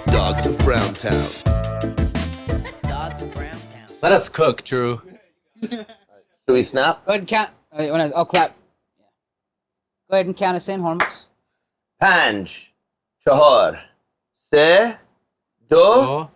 Dogs of Browntown. Dogs of Browntown. Let us cook, Drew. Should we snap? Go ahead and count. Clap. Yeah. Go ahead and count us in, Hormoz. Panj, Chahar, Se, Do, Oh.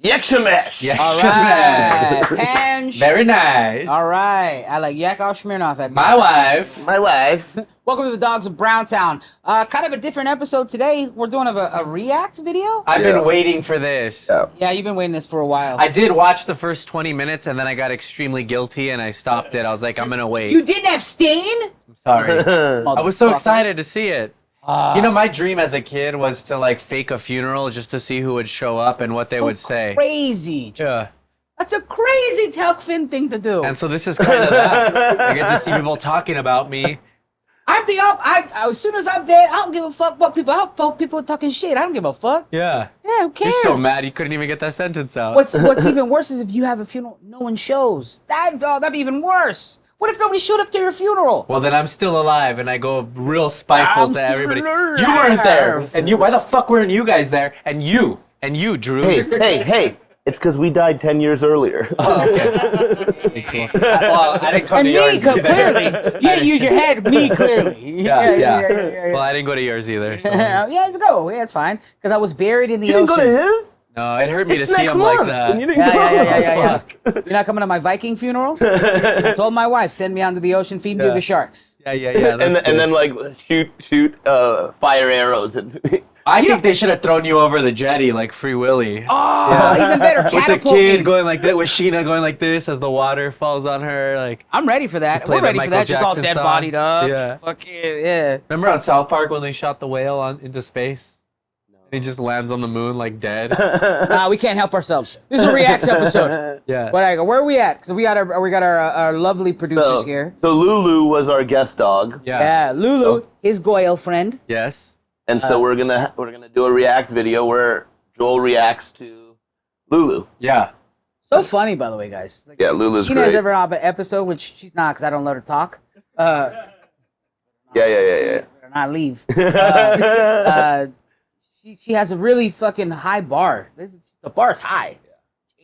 Yekshemesh. Yeah. All right. Panj. Very nice. All right. I like Yakov Smirnoff at the My end. wife. My wife. Welcome to the Dogs of Browntown. Kind of a different episode today. We're doing a react video. I've Yeah. been waiting for this. Yeah. Yeah, you've been waiting this for a while. I did watch the first 20 minutes and then I got extremely guilty and I stopped it. I was like, I'm gonna wait. You didn't abstain? I'm sorry. I was so Motherfucker. excited to see it. You know, my dream as a kid was to like fake a funeral just to see who would show up and what they would say. Crazy. Yeah. That's a crazy Telk Finn thing to do. And so this is kind of that. I get to see people talking about me. As soon as I'm dead, I don't give a fuck what people. People are talking shit. I don't give a fuck. Yeah. Yeah, who cares? You're so mad you couldn't even get that sentence out. What's even worse is if you have a funeral, no one shows. That'd be even worse. What if nobody showed up to your funeral? Well, then I'm still alive, and I go real spiteful I'm to still everybody. alive. You weren't there, and you. Why the fuck weren't you guys there? And you, Drew. Hey. It's because we died 10 years earlier. Oh, okay. Well, I didn't come And to me, yours. clearly. You didn't use your head. Me, clearly. Yeah. Well, I didn't go to yours either. So. Yeah, let's go. Yeah, it's fine. Because I was buried in the You didn't ocean. go to his? No, it hurt me It's to see next him month, like that. and you didn't go. Yeah. You're not coming to my Viking funeral? I told my wife, send me onto the ocean, feed me to the sharks. Yeah. And then like shoot fire arrows into me. I think they should have thrown you over the jetty like Free Willy. Oh, even better. With the Catapult kid me. going like that, with Sheena going like this as the water falls on her. Like, I'm ready for that. play We're the ready for Michael that. Just all Jackson dead song. bodied up. Yeah. Fucking, yeah. remember on South Park when they shot the whale into space? And he just lands on the moon like dead. Nah, we can't help ourselves. This is a reacts episode. Yeah. But I go, where are we at? Because we got our lovely producers here. So Lulu was our guest dog. Yeah, Lulu, his Goyle friend. Yes. And so we're gonna do a react video where Joel reacts to Lulu. Yeah. So funny, by the way, guys. Like, Yeah, Lulu's She knows great. every episode, which she's not, because I don't let her talk. Yeah. Better not leave. She has a really fucking high bar. The bar's high.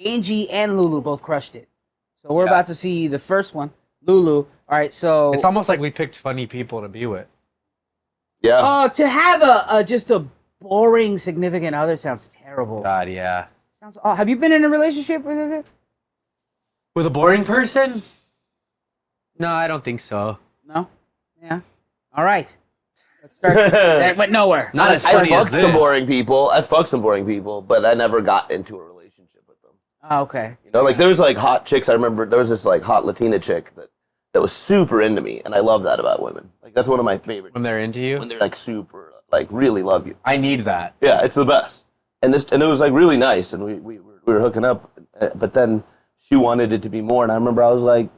Angie and Lulu both crushed it. So we're about to see the first one, Lulu. All right, so It's almost like we picked funny people to be with. Yeah. to have just a boring significant other sounds terrible. God, yeah. Sounds. Oh, have you been in a relationship with it? With a boring person? No, I don't think so. No. Yeah. All right. Let's start. That went nowhere. Not as I funny as fucked some this. boring people. I fucked some boring people, but I never got into a relationship with them. Oh, okay. You know, like there was like hot chicks. I remember there was this like hot Latina chick that was super into me, and I love that about women. Like that's one of my favorite. When they're into you? When they're like super, like really love you. I need that. Yeah, it's the best. And it was like really nice, and we were hooking up, but then she wanted it to be more, and I remember I was like,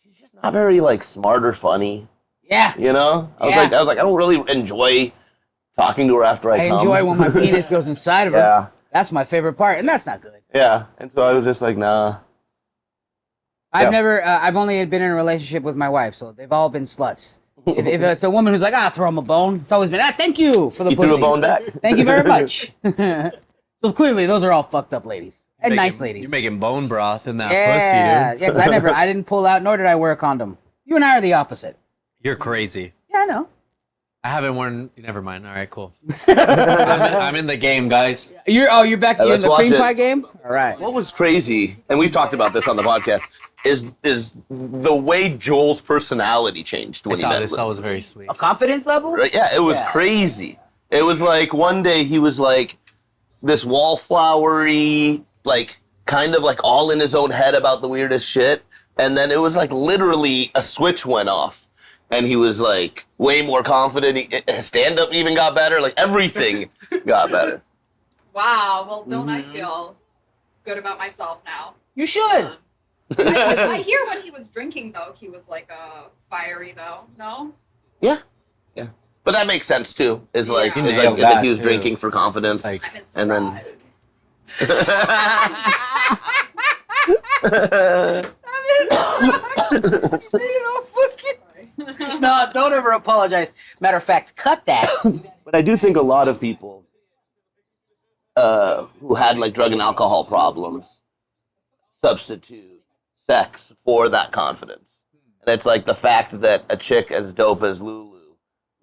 she's just not very like smart or funny. Yeah. You know, I was like, I don't really enjoy talking to her after I come. enjoy when my penis goes inside of her. Yeah. That's my favorite part, and that's not good. Yeah, and so I was just like, nah. I've only been in a relationship with my wife, so they've all been sluts. if it's a woman who's like, throw him a bone, it's always been, thank you for the You pussy. threw a bone back? Thank you very much. So clearly, those are all fucked up ladies. And nice ladies. You're making bone broth in that yeah, pussy, dude. yeah, because I didn't pull out, nor did I wear a condom. You and I are the opposite. You're crazy. Yeah, I know. I haven't worn. Never mind. All right, cool. I'm in the game, guys. You're back. You're in let's the watch cream it. pie game. All right. What was crazy, and we've talked about this on the podcast, is the way Joel's personality changed when I he saw met this. Lou. That was very sweet. A confidence level? Right? Yeah, it was crazy. It was like one day he was like this wallflowery, like kind of like all in his own head about the weirdest shit, and then it was like literally a switch went off, and he was like way more confident. His stand-up even got better. Like everything got better. Wow. Well, don't I feel good about myself now? You should. I hear when he was drinking, though, he was like fiery, though. No? Yeah. But that makes sense too. Is like, Yeah. is Nailed like that, he was too. drinking for confidence, Like, I'm and then. inspired. No, don't ever apologize. Matter of fact, cut that. But I do think a lot of people who had like drug and alcohol problems substitute sex for that confidence. And it's like the fact that a chick as dope as Lulu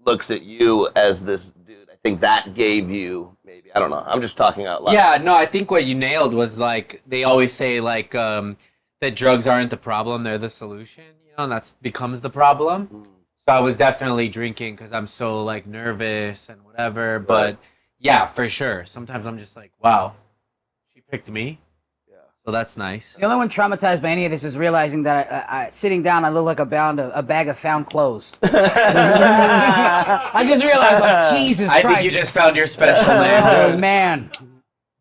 looks at you as this dude. I think that gave you maybe, I don't know. I'm just talking out loud. Yeah, no, I think what you nailed was like they always say like that drugs aren't the problem, they're the solution, and that becomes the problem. So I was definitely drinking because I'm so like nervous and whatever, but yeah, for sure. Sometimes I'm just like, wow, she picked me. Yeah. So that's nice. The only one traumatized by any of this is realizing that I sitting down, I look like a bag of found clothes. I just realized, like, Jesus Christ. I think you just found your special name. Oh, man.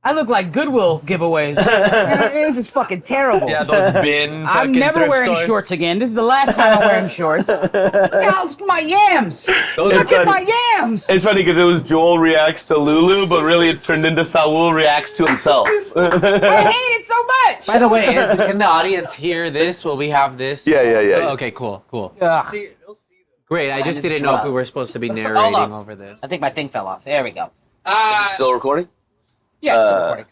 I look like Goodwill giveays. This is fucking terrible. Yeah, those bin. I'm never wearing shorts again. This is the last time I'm wearing shorts. Look at my yams. Look at my yams. It's funny because it was Joel reacts to Lulu, but really it's turned into Saul reacts to himself. I hate it so much. By the way, can the audience hear this? Will we have this? Yeah. Oh, okay, cool. Ugh. Great, I just didn't know if we were supposed to be narrating over this. I think my thing fell off. There we go. Still recording? Yeah, still recording.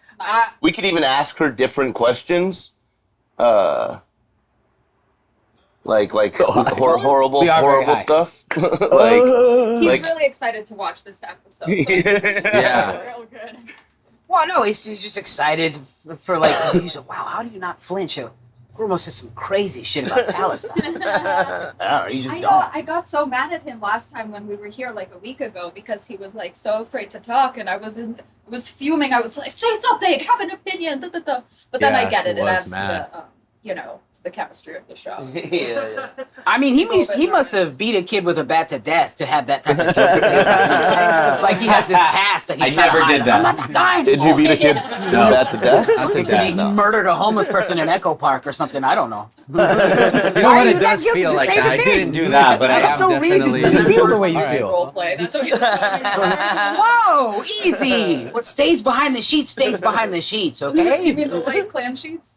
We could even ask her different questions. Like horrible stuff. He's really excited to watch this episode. Yeah. Real good. Well, no, he's just excited for like, he's like, wow, how do you not flinch? Hormoz said some crazy shit about Palestine. I got so mad at him last time when we were here like a week ago because he was like so afraid to talk, and I was fuming. I was like, say something, have an opinion, But then I get it. It adds to the to the chemistry of the show. Yeah. I mean, he must have beat a kid with a bat to death to have that type of guilt. Like he has this past that he's never did that. I'm not dying. Did you beat a kid with a bat to death? Because he murdered a homeless person in Echo Park or something. I don't know. You know what? It does feel like that. I didn't do that, but I have no reason to feel the way you feel. Role play. That's what he's talking about. Whoa, easy. What stays behind the sheets stays behind the sheets. Okay. You mean the white clan sheets?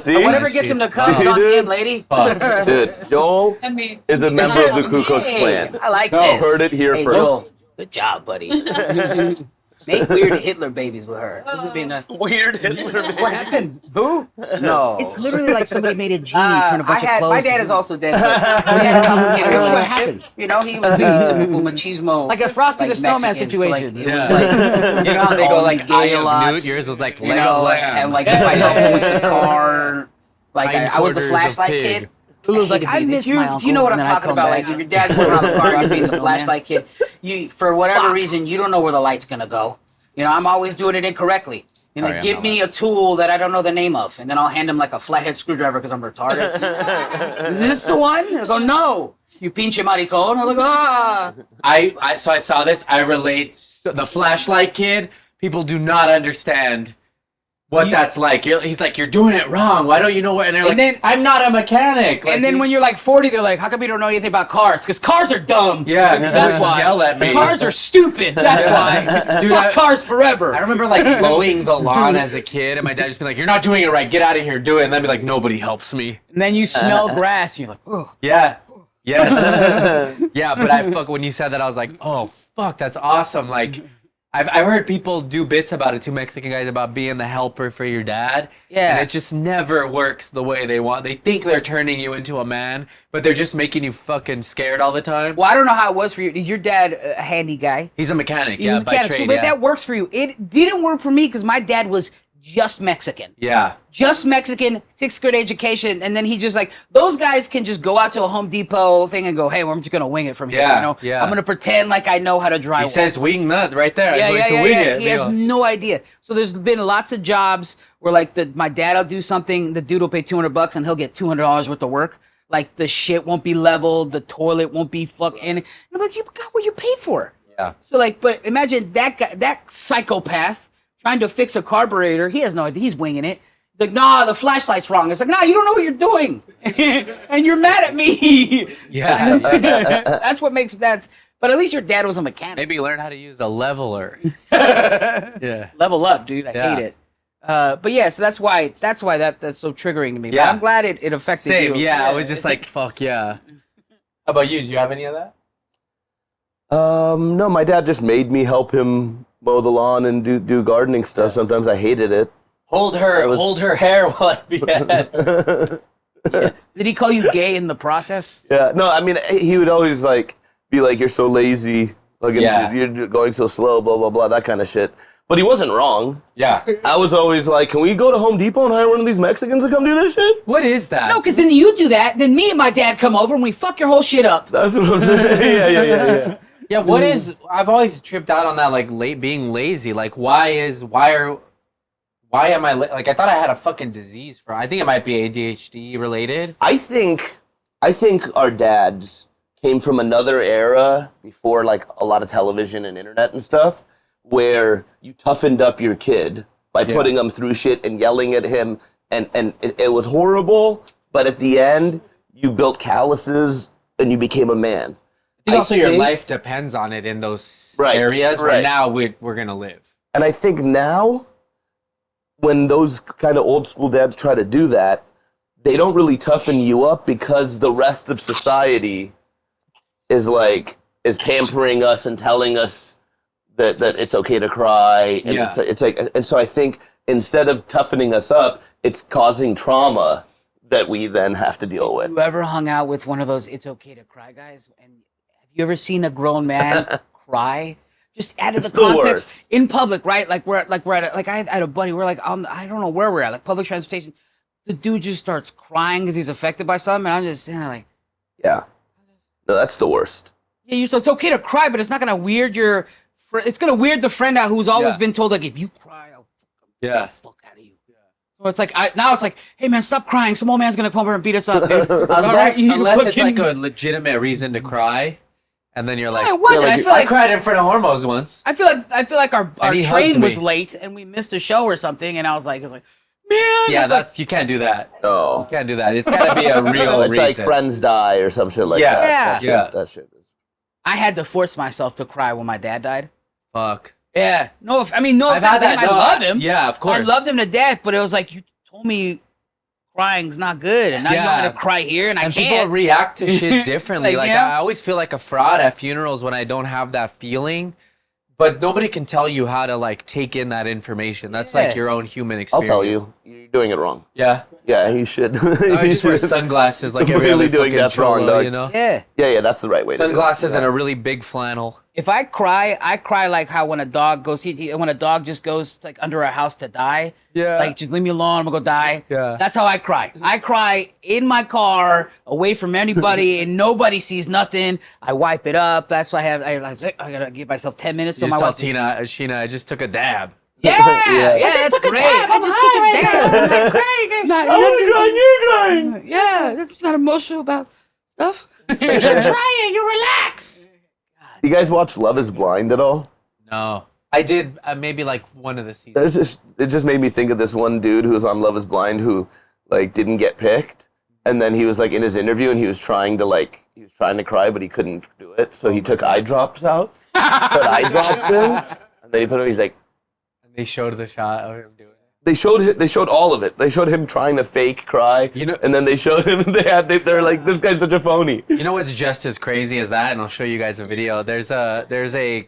See? Whatever gets him to come is on him, lady. Dude, Joel And me. is a member of the Ku Klux Klan. I like this. Heard it here first. Joel, good job, buddy. Make weird Hitler babies with her. This would be nice. Weird Hitler. What happened? Who? No. It's literally like somebody made a genie turn a bunch of clothes. My dad is also dead. But we had a complicated That's what relationship. happens. You know, he was the typical machismo. Like a Frosty the Snowman Mexican, situation. So, like, it was like, You know how they go call like me gay Eye a lot. of Newt? Yours was like you leg know, of like, lamb. and like if I helped him with the car, like I was a Hindquarters of flashlight pig. kid. Lulu's like, hated I being- miss if you, my if uncle. you know what and I'm then I talking come about, back. like if your dad's going around the car, you're being a flashlight kid. You, for whatever reason, you don't know where the light's gonna go. You know, I'm always doing it incorrectly. You know, Oh, yeah, give no, me a tool that I don't know the name of, and then I'll hand him like a flathead screwdriver because I'm retarded. Is this the one? I go, no. You pinche maricón. I'm like, ah. So I saw this. I relate. The flashlight kid. People do not understand what that's like. He's like, you're doing it wrong. Why don't you know what? And they're like, then- I'm not a mechanic. Like, And then when you're like 40, they're like, how come you don't know anything about cars? Because cars are dumb. Yeah, That's why. Yell at me. Cars are stupid. That's why. Dude, Fuck cars forever. I remember like mowing the lawn as a kid, and my dad just be like, "You're not doing it right. Get out of here. Do it." And then be like, "Nobody helps me." And then you smell grass, and you're like, oh. Yeah. Yes. Yeah, but when you said that, I was like, "Oh fuck, that's awesome!" Like, I've heard people do bits about it, two Mexican guys, about being the helper for your dad. Yeah. And it just never works the way they want. They think they're turning you into a man, but they're just making you fucking scared all the time. Well, I don't know how it was for you. Is your dad a handy guy? He's a mechanic, He's yeah, a by mechanic, trade. but Yeah. that works for you. It didn't work for me because my dad was just Mexican. Yeah. Just Mexican, 6th grade education, and then he just like, those guys can just go out to a Home Depot thing and go, hey, well, I'm just going to wing it from here, Yeah, you know? yeah. I'm going to pretend like I know how to drive. He says wing nut right there. Yeah, I'm going yeah, to yeah, wing yeah. it. He has no idea. So there's been lots of jobs where like my dad will do something, the dude will pay $200 and he'll get $200 worth of work. Like the shit won't be leveled, the toilet won't be fucking. And I'm like, you got what you paid for. Yeah. So like, but imagine that guy, that psychopath trying to fix a carburetor. He has no idea. He's winging it. He's like, nah, the flashlight's wrong. It's like, nah, you don't know what you're doing, and you're mad at me. Yeah. That's what makes that. But at least your dad was a mechanic. Maybe learn how to use a leveler. Yeah. Level up, dude. I Yeah. hate it. But yeah, so that's why that's so triggering to me. Yeah. But I'm glad it affected Same. you. Yeah. I was just like, fuck yeah. How about you? Do you have any of that? No, my dad just made me help him mow the lawn and do gardening stuff. Sometimes I hated it. Hold her hair while I behead. Did he call you gay in the process? Yeah, no, I mean, he would always like be like, "You're so lazy, like you're going so slow, blah blah blah," that kind of shit. But he wasn't wrong. Yeah. I was always like, "Can we go to Home Depot and hire one of these Mexicans to come do this shit?" What is that? No, because then you do that, then me and my dad come over and we fuck your whole shit up. That's what I'm saying. Yeah. Yeah, what is? I've always tripped out on that, like being lazy. Like, why am I like? I thought I had a fucking disease I think it might be ADHD related. I think our dads came from another era before like a lot of television and internet and stuff, where you toughened up your kid by putting him through shit and yelling at him, and it was horrible. But at the end, you built calluses and you became a man. I think also your life depends on it in those areas. Where now we're gonna live. And I think now, when those kind of old school dads try to do that, they don't really toughen you up because the rest of society is pampering us and telling us that it's okay to cry. And it's like, and so I think instead of toughening us up, it's causing trauma that we then have to deal with. You ever hung out with one of those "it's okay to cry" guys? And have you ever seen a grown man cry? Just out of the context in public, right? Like we're at I had a buddy. We're like I don't know where we're at, like public transportation. The dude just starts crying because he's affected by something, and I'm just sitting there like, yeah, no, that's the worst. Yeah, so it's okay to cry, but it's not gonna weird your. It's gonna weird the friend out who's always been told like, if you cry, I'll get the fuck out of you. Yeah. So it's like now it's like, hey man, stop crying. Some old man's gonna come over and beat us up, dude. unless it's like a legitimate reason to cry. And then you're like, no, it wasn't. Like, I cried in front of Hormoz once. I feel like our train was late and we missed a show or something, and I was like, man. Yeah, you can't do that. No, you can't do that. It's gotta be a real it's reason. like friends die or some shit like that. That shit. I had to force myself to cry when my dad died. Fuck. Yeah. No offense to him. I love him. Yeah, of course. I loved him to death, but it was like, you told me crying's not good, and now you want me to cry here, and I can't. People react to shit differently. Like, I always feel like a fraud at funerals when I don't have that feeling. But nobody can tell you how to like take in that information. That's like your own human experience. I'll tell you, you're doing it wrong. Yeah. Yeah, you should. I just wear sunglasses like every really other doing fucking that wrong, cholo, dog. you know? Yeah, that's the right way. Sunglasses and a really big flannel. If I cry like how when a dog goes, when a dog just goes like under a house to die. Yeah. Like, just leave me alone, I'm gonna go die. Yeah. That's how I cry. I cry in my car, away from anybody, and nobody sees nothing. I wipe it up. That's why I gotta give myself 10 minutes. You just tell Sheena, I just took a dab. Yeah, that's great. I just took a dab. I'm crying, you're crying. Yeah, that's not emotional about stuff. You should try it. You relax. You guys watch Love Is Blind at all? No. I did maybe like one of the seasons. It just made me think of this one dude who was on Love Is Blind who like didn't get picked, and then he was like in his interview and he was trying to cry but he couldn't do it, so he took eye drops out, put eye drops in, and then he put it. He's like, and they showed the shot of him doing it. They showed all of it. They showed him trying to fake cry, and then they showed him. They're like, this guy's such a phony. You know what's just as crazy as that? And I'll show you guys a video. There's a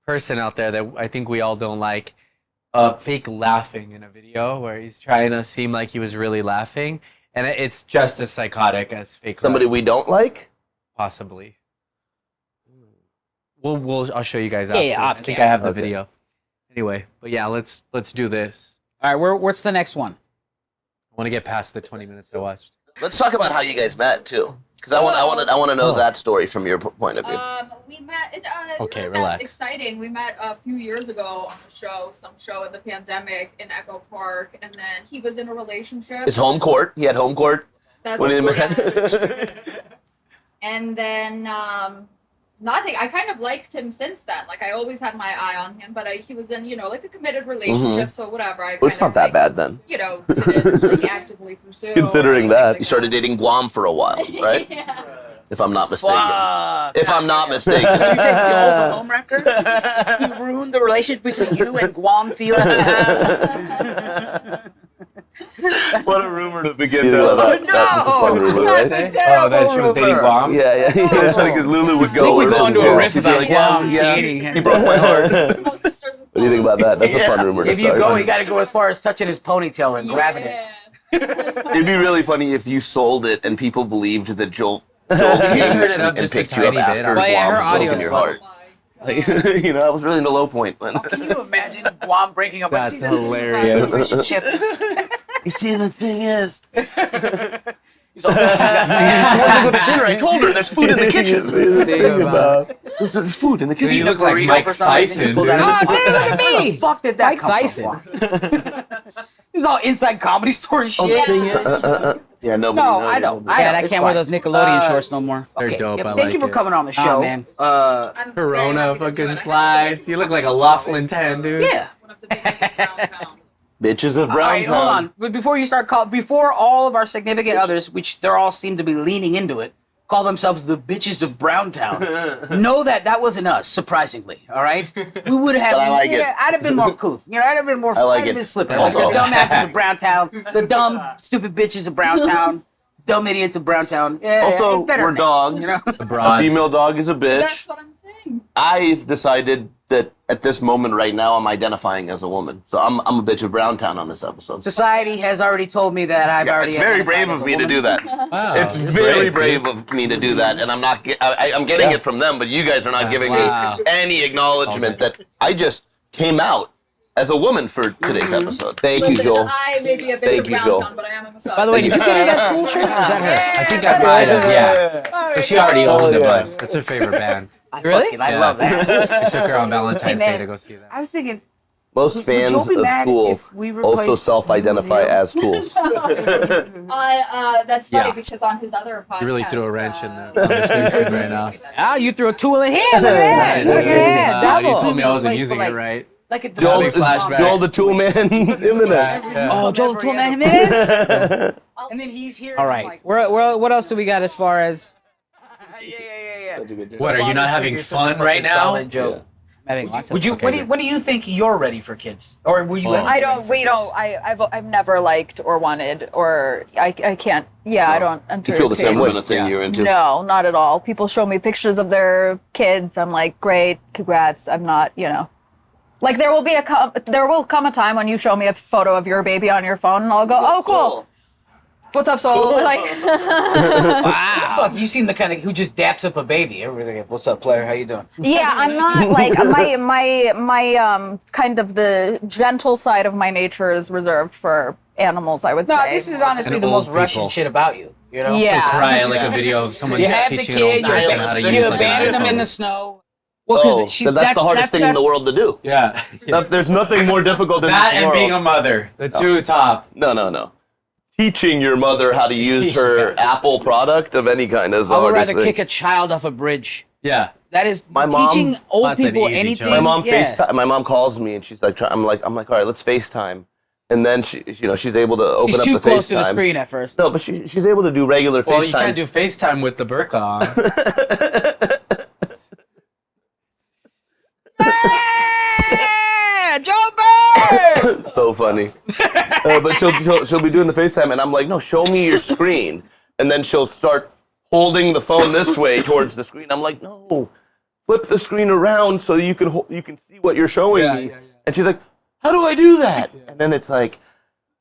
person out there that I think we all don't like, fake laughing in a video where he's trying to seem like he was really laughing, and it's just as psychotic as fake. Somebody laughing. we don't like, possibly. I'll show you guys after. Yeah, I think I have the video. Anyway, but yeah, let's do this. All right, what's the next one? I want to get past the 20 minutes I watched. Let's talk about how you guys met too, because I want to know that story from your point of view. We met. Okay, it wasn't relax. that exciting. We met a few years ago on some show in the pandemic in Echo Park, and then he was in a relationship. His home court. He had home court. That's when he met. And then nothing. I kind of liked him since then. Like, I always had my eye on him, but he was in, like a committed relationship, so whatever. Well, it's not that bad then. Didn't actively pursue. Considering that. Like You started dating Guam for a while, right? Yeah. If I'm not mistaken. Fuck. If I'm not mistaken. Did you say Joel's a homewrecker? You ruined the relationship between you and Guam Felix. What a rumor to begin that. That's a fun rumor, right? That she was dating Guam? Yeah. It's funny because Lulu would go think we with go him. into a riff She'd be about like, Guam yeah, dating. he broke my heart. Most sisters with What do you think about that? That's a fun rumor to If you start. go, you got to go as far as touching his ponytail and grabbing it. It'd be really funny if you sold it and people believed that Joel came turn it up and just a picked you up tiny bit. after Well, yeah, her Guam audio broke in is your fun. heart. Like, I was really in the low point. Can you imagine Guam breaking up? That's See, the hilarious. relationship. You see, the thing is, He's all, he's got she wanted to go to dinner. I told her there's food in the kitchen. There's food in the kitchen. You look like burrito Mike for some reason, you Tyson, pulled dude. out Oh, dude, look at Where me. the fuck did that Mike come Tyson. from? He's all inside comedy story shit. Thing is, yeah, nobody No, knows. I don't. Man, I It's can't wear fine. those Nickelodeon shorts no more. They're Okay, dope. yeah, I thank like you for it. coming on the show. Oh, man. I'm very Corona happy to fucking join. slides. You look like a Laughlin 10, dude. Yeah. One of the biggest Browntown. Bitches of All right, hold Browntown. on. But before you start before all of our significant others, which they're all seem to be leaning into it, call themselves the bitches of Browntown. Know that wasn't us, surprisingly. All right, we would have. But I like it. I'd have been more couth. I'd have been more. I like I'd have it. been slipping. Also- Like the dumbasses of Browntown, the dumb, stupid bitches of Browntown, dumb idiots of Browntown. Yeah, Also, better we're names, dogs. you know? The A broads. female dog is a That's bitch. what I'm saying. I've decided that at this moment right now, I'm identifying as a woman. So I'm a bitch of Browntown on this episode. Society has already told me that I've already. It's very identified brave as of a me to woman. do that. Wow, It's that's very brave, brave of me to do that, and I'm not. I'm getting it from them, but you guys are not giving Wow. me any acknowledgement that I just came out as a woman for today's episode. Thank you, Listen, Joel. I may be a bitch Thank of you, Browntown, Joel. but I am a massage. By the way, did you get that tool shirt? Or is that her? I think I might have, yeah. But she already owned a bunch. That's her favorite band. Really? I love that. I took her on Valentine's man. Day to go see that. I was thinking. Most Would fans Joel be of mad Tool if we also replaced self-identify Lulu? as tools. That's funny Yeah. because on his other podcast, You really threw a wrench in the conversation right now. Ah, you threw a tool in here. Look at that. Look at that. You Double. told me I wasn't Place, using but, it like, right. Like a Joel, Big flashbacks. Joel the Tool Man Jimenez. Oh, Joel told me him it. And then he's here. All right. What else do we got as far as Yeah. What, are you not having fun right now? Solid joke. having lots of? Would you? Okay, When do you think you're ready for kids? Or will you? Oh. ever I be don't. ready for We kids? don't. I've never liked or wanted or I can't. Yeah, I don't. You feel the same entertain- kind of thing you're into? No, not at all. People show me pictures of their kids. I'm like, great, congrats. I'm not. Like there will come a time when you show me a photo of your baby on your phone, and I'll go, oh, cool. What's up, Soul? Like, Wow. Fuck, you seem the kind of who just daps up a baby. Everybody's like, "What's up, player? How you doing?" yeah, I'm not like my kind of the gentle side of my nature is reserved for animals. I would No, say. this is honestly And the most old Russian people. shit about you. You know? Yeah. Cry at like a video of someone You have the teaching kid. an old person how to you You use like an abandon them iPhone. in the snow. Well, That's the hardest thing in the world to do. Yeah. There's nothing more difficult than That this and world. being a mother. The two top. No. Teaching your mother how to use her Apple product of any kind is the I would hardest rather thing. kick a child off a bridge. Yeah. That is My mom- teaching old That's an people easy anything. choice. My mom yeah. FaceTime. My mom calls me and she's like, I'm like, all right, let's FaceTime. And then she's able to open He's up too the close FaceTime. to the screen at first. No, but she's able to do regular Well, FaceTime. you can't do FaceTime with the burqa on. Yeah, Joelberg! So funny. But she'll be doing the FaceTime, and I'm like, no, show me your screen. And then she'll start holding the phone this way towards the screen. I'm like, no, flip the screen around so you can see what you're showing me. And she's like, how do I do that? And then it's like,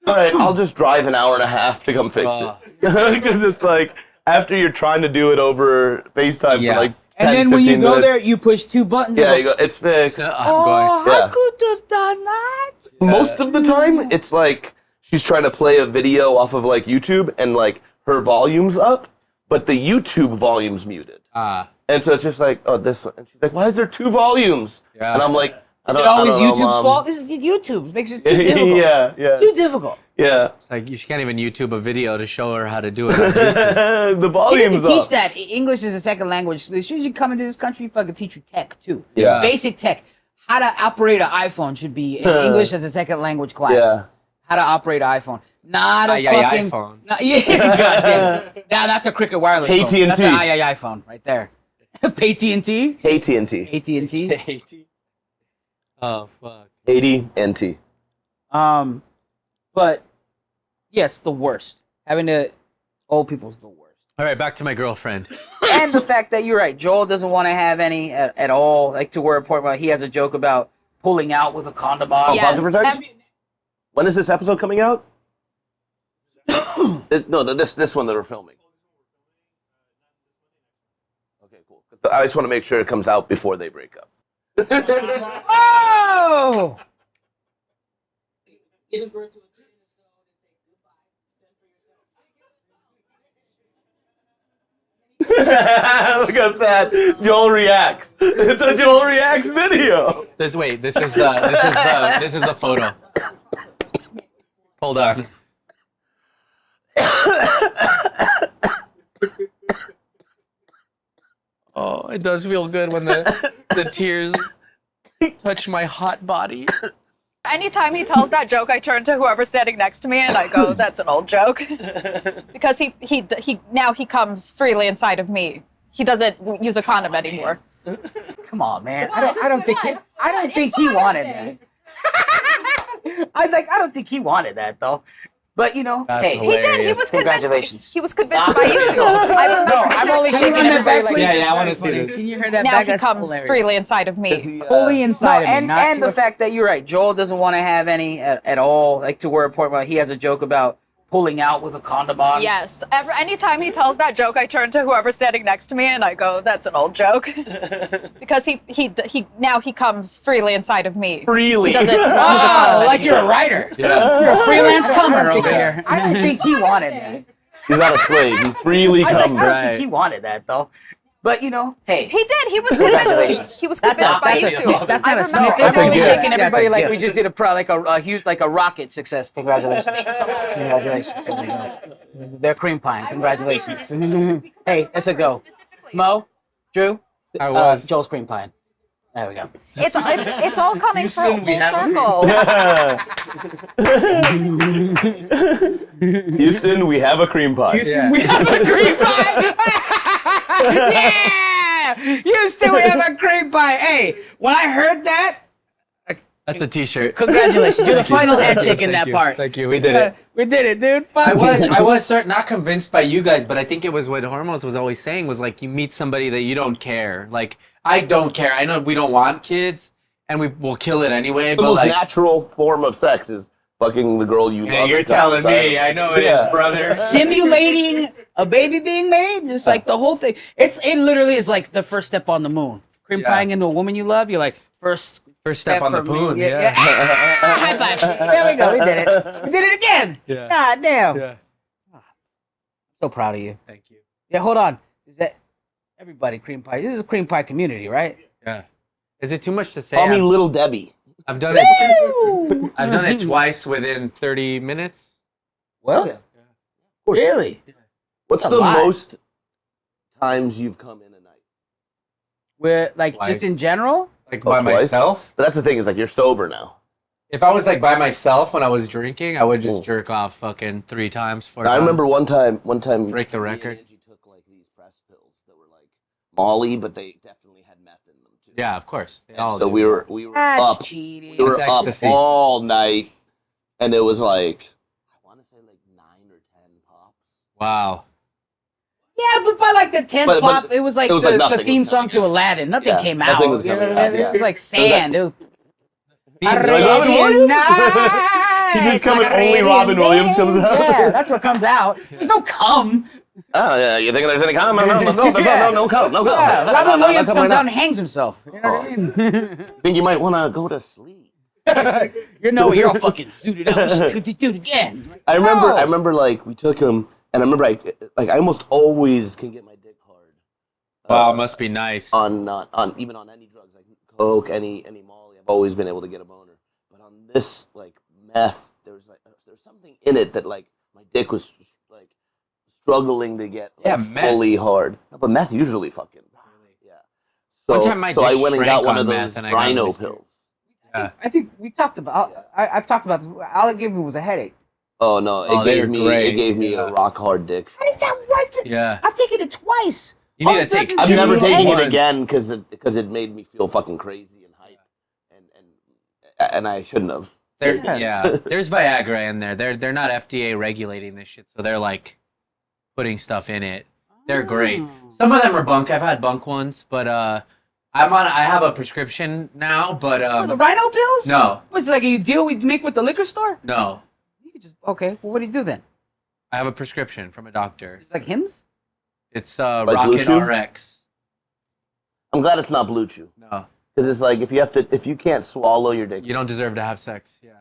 all right, I'll just drive an hour and a half to come fix it. Because it's like, after you're trying to do it over FaceTime Yeah. for like 10, And then when you 15 go minutes, there, you push two buttons. yeah, you go, it's fixed. I'm Oh, going. Yeah. I could have done that. Most of the time, it's like she's trying to play a video off of like YouTube and like her volume's up, but the YouTube volume's muted. And so it's just like, oh, this one. And she's like, why is there two volumes? Yeah. And I'm like, I Is don't, it always I don't know, YouTube's Mom. fault? This is YouTube. It makes it too difficult. yeah. Too difficult. Yeah. It's like she can't even YouTube a video to show her how to do it. on YouTube. The You volume's need to teach up. that. English is a second language. As soon as you come into this country, you fucking teach you tech, too. Yeah. Basic tech. How to operate an iPhone should be in English as a second language class. Yeah. How to operate an iPhone. Not a Ay, ay, fucking... iPhone. Not, yeah, goddamn. Now that's a Cricket Wireless phone. AT&T. That's an ay phone right there. AT&T? AT&T. AT&T? Oh fuck. AT&T. But Yes, the worst. Having to old people's the worst. All right, back to my girlfriend. And the fact that you're right, Joel doesn't want to have any at all. Like to where a point where he has a joke about pulling out with a condom on. Yes. Positive protection? When is this episode coming out? this one that we're filming. Okay, cool. I just want to make sure it comes out before they break up. Oh! Giving birth to a kid. Look how sad Joel reacts. It's a Joel reacts video. This is the photo. Hold on. Oh, it does feel good when the tears touch my hot body. Anytime he tells that joke, I turn to whoever's standing next to me and I go, "That's an old joke," because he now he comes freely inside of me. He doesn't use a condom anymore. Come on, man. I don't think he wanted that. I don't think he wanted that though. But you know, That's hey, hilarious. He did. He was Congratulations. convinced. He was convinced by you two. I remember. No, I'm only Can shaking you that back, please. Yeah, I want to see this. Can you hear that Now back? he That's comes hilarious. freely inside of me. Fully inside of me. not And the to- fact that you're right, Joel doesn't want to have any at all. Like to where a point where he has a joke about pulling out with a condom on. Yes. Anytime he tells that joke, I turn to whoever's standing next to me and I go, "That's an old joke," because he now he comes freely inside of me. Freely. He doesn't use a Oh, condom like you're a anymore. writer. Yeah. You're a freelance I comer don't think over he- here. I don't think he wanted that. He's not a slave. He freely I comes. don't right. think he wanted that though. But you know, hey. He did. He was Congratulations. convinced. He was convinced by you two. That's I not a remember. snippet. I'm That's a only gift. shaking everybody That's a like gift. we just did a huge like a rocket success. Congratulations. Congratulations. They're cream pie. Congratulations. Hey, that's a go. Mo, Drew, I was. Joel's cream pie. There we go. It's all coming full circle. Houston, we have a cream pie. Yeah. We have a cream pie. Yeah, Houston, we have a cream pie. Hey, when I heard that, That's a t-shirt. congratulations. You're the final handshake in Thank that you. part. Thank you. We did it. We did it, dude. Fuck I you. was not convinced by you guys, but I think it was what Hormoz was always saying was like you meet somebody that you don't care. Like I don't care. I know we don't want kids, and we will kill it anyway. It's the But most like, natural form of sex is fucking the girl you yeah, love. you're at the time. telling me. I know it is, brother. Simulating a baby being made, just like the whole thing. It literally is like the first step on the moon. Cream Yeah. pieing into a woman you love, you're like first step on the for me. moon, yeah. High five. There we go. We did it. We did it again. Yeah. God damn. Yeah. So proud of you. Thank you. Yeah, hold on. Is that everybody cream pie? This is a cream pie community, right? Yeah. Is it too much to say? Call me Little Debbie. I've done it. I've done it twice within 30 minutes. Well, really? What's That's a the lot. most times you've come in a night? We're like Twice. just in general. Like Oh, by twice? myself. But that's the thing, is like you're sober now. If I was like by myself when I was drinking, I would just Mm. jerk off fucking 3 times, 4 I times. remember one time Break the me and record. Angie took like these press pills that were like Molly, but they definitely had meth in them too. Yeah, of course. They And all so do. we were That's up. cheating. We were It's up ecstasy. all night, and it was like I want to say like 9 or 10 pops. Wow. Yeah, but by like the 10th But pop, it was like it was like the nothing theme was song coming. to Aladdin. Nothing Yeah, came nothing out. was You know coming what I out, mean? yeah. It was like sand. It was Like Robin Williams? You just come and only Robin Williams comes out? Yeah, that's what comes out. There's no cum. Oh yeah, you think there's any comment? No comment. Yeah, Robin Williams Not comes coming out and hangs himself. You know what I mean? Think you might want to go to sleep? You're all fucking suited up. Let's do it again. I remember like we took him, and I remember I almost always can get my dick hard. Wow, must be nice. On even on any drugs like coke, any Molly, I've always been able to get a boner. But on this like meth, there's something in it that like my dick was just, like struggling to get like, Yeah, meth. fully hard. No, but meth usually fucking yeah. So, One time my so I dick went and shrank got one on of meth those and I got rhino really scared. pills. Yeah. I think we talked about. I've talked about this. All it gave me was a headache. Oh no, Oh, it they're gave me great. a rock hard dick. How does that work? Yeah. I've taken it twice. You need All to it does take is I'm give never me a taking headache. it again because it made me feel fucking crazy and hype, and I shouldn't have. There's Viagra in there. They're not FDA regulating this shit, so they're like putting stuff in it. They're great. Some of them are bunk. I've had bunk ones, but I have a prescription now, but For the rhino pills? no, What's it like you deal we make with the liquor store? no. You could just okay. Well, what do you do then? I have a prescription from a doctor. It's like Hims? It's Blue Rocket Chew? RX. I'm glad it's not Blue Chew. No, Because it's like if you can't swallow your dick. you don't deserve to have sex. Yeah.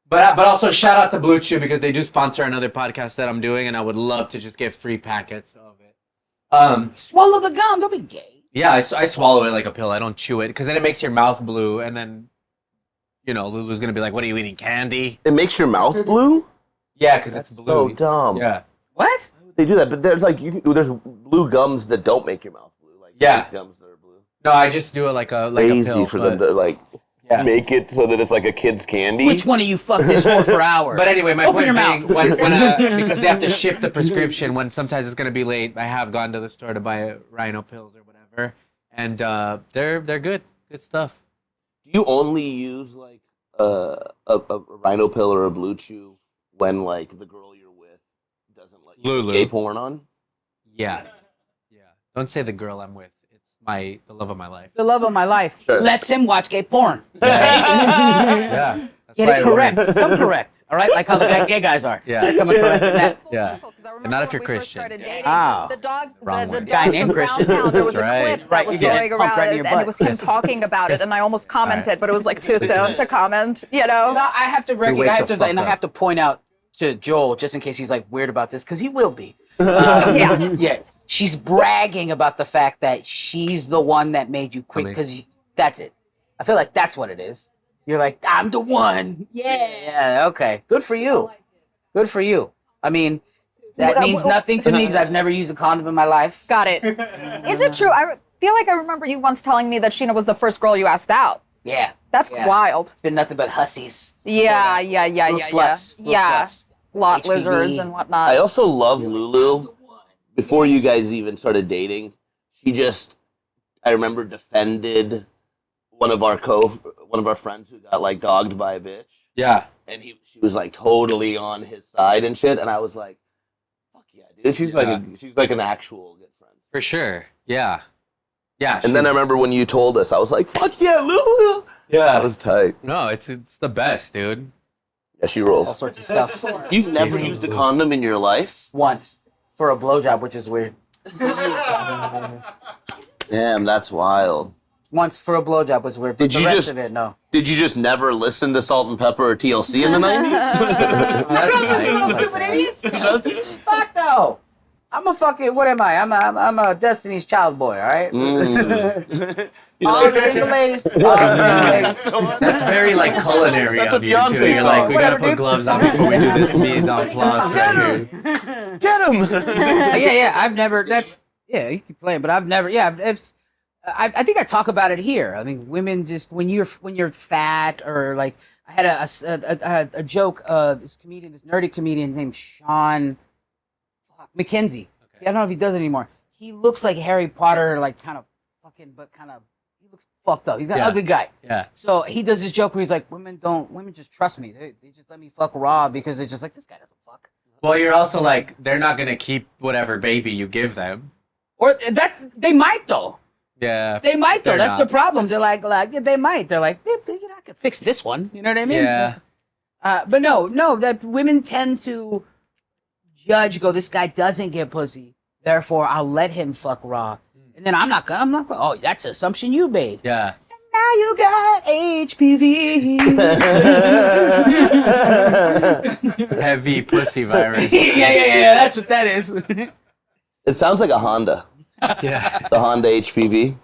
But also shout out to Blue Chew because they do sponsor another podcast that I'm doing, and I would love to just get free packets of it. Swallow the gum. Don't be gay. Yeah, I swallow it like a pill. I don't chew it because then it makes your mouth blue, and then, Lulu's gonna be like, "What are you eating? Candy?" It makes your mouth blue? Yeah, because it's blue. So dumb. Yeah. What? They do that, but there's there's blue gums that don't make your mouth blue. Like Yeah. white gums that are blue. No, I just do it like a Crazy pill, for but- them to Yeah. make it so that it's like a kid's candy. Which one of you fucked this whore for hours? But anyway, my Open point your being, mouth. when because they have to ship the prescription when sometimes it's gonna be late. I have gone to the store to buy rhino pills or whatever, and they're good stuff. Do you only use like a rhino pill or a Blue Chew when like the girl you're with doesn't let you Lulu. put gay porn on? Yeah. Don't say the girl I'm with. It's the love of my life. The love of my life Sure. lets him watch gay porn. Yeah. That's Get why it I correct. learned. Come correct. All right, like how the gay guys are. Yeah. They're coming correct in that. Yeah. Not if you're when we first Christian. started dating, Oh. the dogs, Wrong the way. Guy dogs named of Christian. Browntown, there was That's a right. clip that Right, was you get going pumped right around, in your and butt. it was him talking about it, and I almost commented, but it was like too soon to comment, No, I have to wake I have the to, fuck and I up. have to point out to Joel just in case he's like weird about this because he will be. Yeah. Yeah. She's bragging about the fact that she's the one that made you quit because that's it. I feel like that's what it is. You're like, I'm the one. Yeah. Okay. Good for you. Good for you. I mean, that means nothing to me because I've never used a condom in my life. Got it. Is it true? I feel like I remember you once telling me that Sheena was the first girl you asked out. Yeah. That's Yeah. wild. It's been nothing but hussies. Yeah, that. yeah, yeah, Little yeah, sluts. yeah. Little Yeah. sluts. Lot HPV. lizards and whatnot. I also love Lulu. Before you guys even started dating, I remember defended one of our friends who got like dogged by a bitch. Yeah. And she was like totally on his side and shit, and I was like, "Fuck yeah, dude!" She's like an actual good friend. For sure. Yeah. Yeah. And then I remember when you told us, I was like, "Fuck yeah, Lulu!" Yeah. That was tight. No, it's the best, dude. Yeah, she All rolls. sorts of stuff. You've never used a condom in your life? Once for a blowjob, which is weird. Damn, that's wild. Once for a blowjob was weird. But Did the you rest just of it, no. Did you just never listen to Salt and Pepper or TLC in the 90s? Stupid idiots. Fuck no. I'm a fucking. What am I? I'm a Destiny's Child boy. All right. All the single ladies. All the single ladies. That's very like culinary That's of a you Beyonce too. You're song. like, we gotta Whatever, put dude. gloves on before we do this mise en place right here. Get him! Yeah. I've never. That's. Yeah, you can play it, but I've never. Yeah, I think I talk about it here. I mean, women just when you're fat or like I had a joke. This nerdy comedian named Sean McKenzie. I don't know if he does it anymore. He looks like Harry Potter, like kind of fucking, but kind of he looks fucked up. He's an ugly guy. Yeah. So he does this joke where he's like, women just trust me. They just let me fuck raw because they're just like, this guy doesn't fuck. Well, you're also like, they're not gonna keep whatever baby you give them. Or they might though. Yeah. They might though. They're That's not. the problem. They're like yeah, they might. They're like, I can fix this one. You know what I mean? Yeah. But no, that women tend to judge. Go, this guy doesn't get pussy, therefore I'll let him fuck raw. And then I'm not gonna. Oh, that's an assumption you made. Yeah. Now you got HPV. Heavy pussy virus. yeah. That's what that is. It sounds like a Honda. Yeah. The Honda HPV.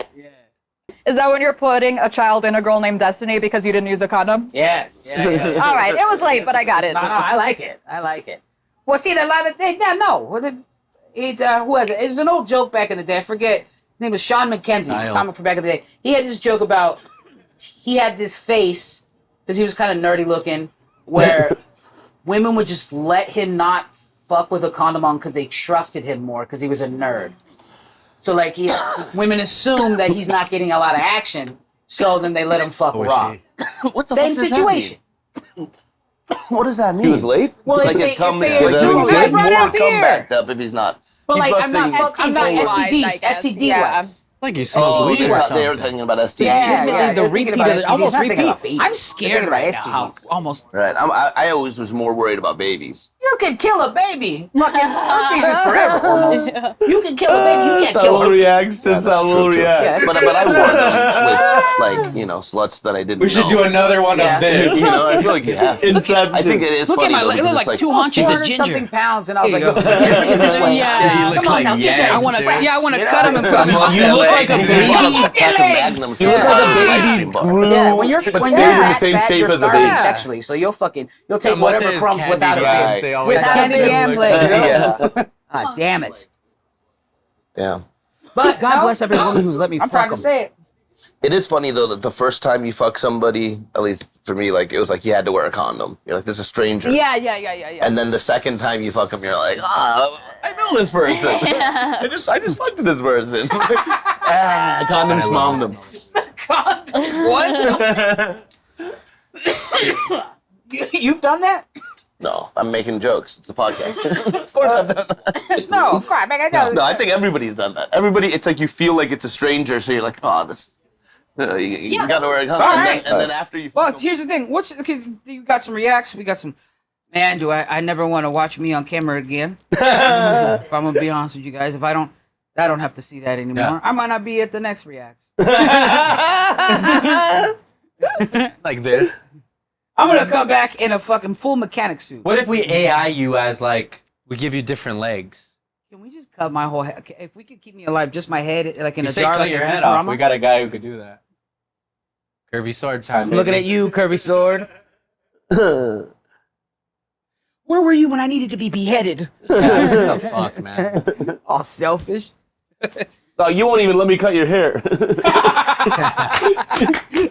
Is that when you're putting a child in a girl named Destiny because you didn't use a condom? Yeah. All right, it was late, but I got it. No, I like it. Well, see, a lot of things. Who was it? It was an old joke back in the day. I forget. His name was Sean McKenzie, comic from back in the day. He had this joke about he had this face because he was kind of nerdy looking, where women would just let him not fuck with a condom on because they trusted him more because he was a nerd. So like women assume that he's not getting a lot of action, so then they let him fuck raw. What the Same fuck does that situation. What does that mean? He was late? Well, like if his they- come if they his assume more guys brought it up here. backed up if he's not. But He's like, I'm not busting- STDs, I guess. STD Yeah. wise. Like you Oh, smoked weed they or were something. thinking about STDs. Legitimately, the you're thinking repeat about of it, STDs, almost not thinking repeat. about babies. I'm You're scared thinking right about now. How STDs. almost. Right. I always was more worried about babies. You can kill a baby. Fucking herpes is forever. Almost. You can kill a baby. You can't kill a reacts to Yeah, that's true, too. Yeah, But I wore them with, like, sluts that I didn't We should know. do another one Yeah. of this. I feel like you have to. Inception. I think it is Look at funny. my though, leg. It because look it's like 200 Jesus. ginger. something pounds, and I was There like, you yo, go. bring it this way. Yeah. You look Come on like now, get that. Yes, I want to. dude. Yeah, I want to cut him and put him. You look like a baby. Eat their legs. Magnums You look came like out a of the ice baby cream bar. grew, Yeah, when you're but when stayed you're in the that same fat, shape you're as a starving baby. sexually, so you'll take What whatever is crumbs candy without a yams? baby. They always With have candy them yam look leg. like- Yeah. Ah, damn it. Yeah. But God bless every woman who's let me I'm fuck proud to them. say it. It is funny though that the first time you fuck somebody, at least for me, like it was like you had to wear a condom. You're like, this is a stranger. Yeah. And then the second time you fuck them, you're like, I know this person. I just fucked this person. Condom smommed them. What? You've done that? No, I'm making jokes. It's a podcast. Of course I've done that. No, of course, man, I know. No, I think everybody's done that. Everybody, it's like you feel like it's a stranger, so you're like, this. You gotta wear a condom. Alright. And then after you Well, fuck them, here's the thing. Okay, you got some reacts. We got some. Man, I never want to watch me on camera again. If I'm gonna be honest with you guys, if I don't have to see that anymore. Yeah. I might not be at the next reacts. Like this. I'm gonna come back in a fucking full mechanic suit. What if we AI you as like we give you different legs? Can we just cut my whole head? Okay, if we could keep me alive, just my head, like in You a say jar, cut like your in head off. Futurama? We got a guy who could do that. Curvy sword time. Looking baby. at you, curvy sword. Where were you when I needed to be beheaded? Yeah, what the fuck, man. All selfish. No, you won't even let me cut your hair.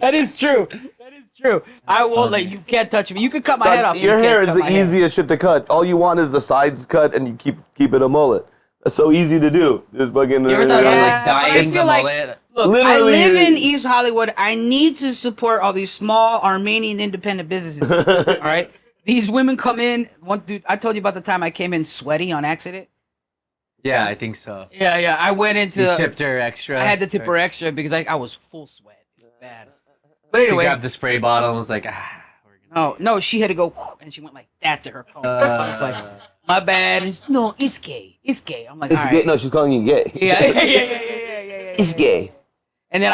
That is true. That is true. I won't let you. Can't touch me. You can cut my head off. Your you hair can't is cut the my head. easiest shit to cut. All you want is the sides cut, and you keep it a mullet. That's so easy to do. Just fucking. You ever thought Yeah, about like but I dyeing the feel like- mullet? Look, Literally, I live you're- in East Hollywood. I need to support all these small Armenian independent businesses. All right, these women come in. One dude, I told you about the time I came in sweaty on accident. Yeah, I think so. Yeah. I went into. You tipped her extra. I had to tip her extra because I was full sweat. It was bad. But She anyway, grabbed the spray bottle and was like, we're gonna. no, she had to go, and she went like that to her comb. I was like, my bad. And she's, no, it's gay. It's gay. I'm like, It's all gay. right. No, she's calling you gay. Yeah. It's gay. And then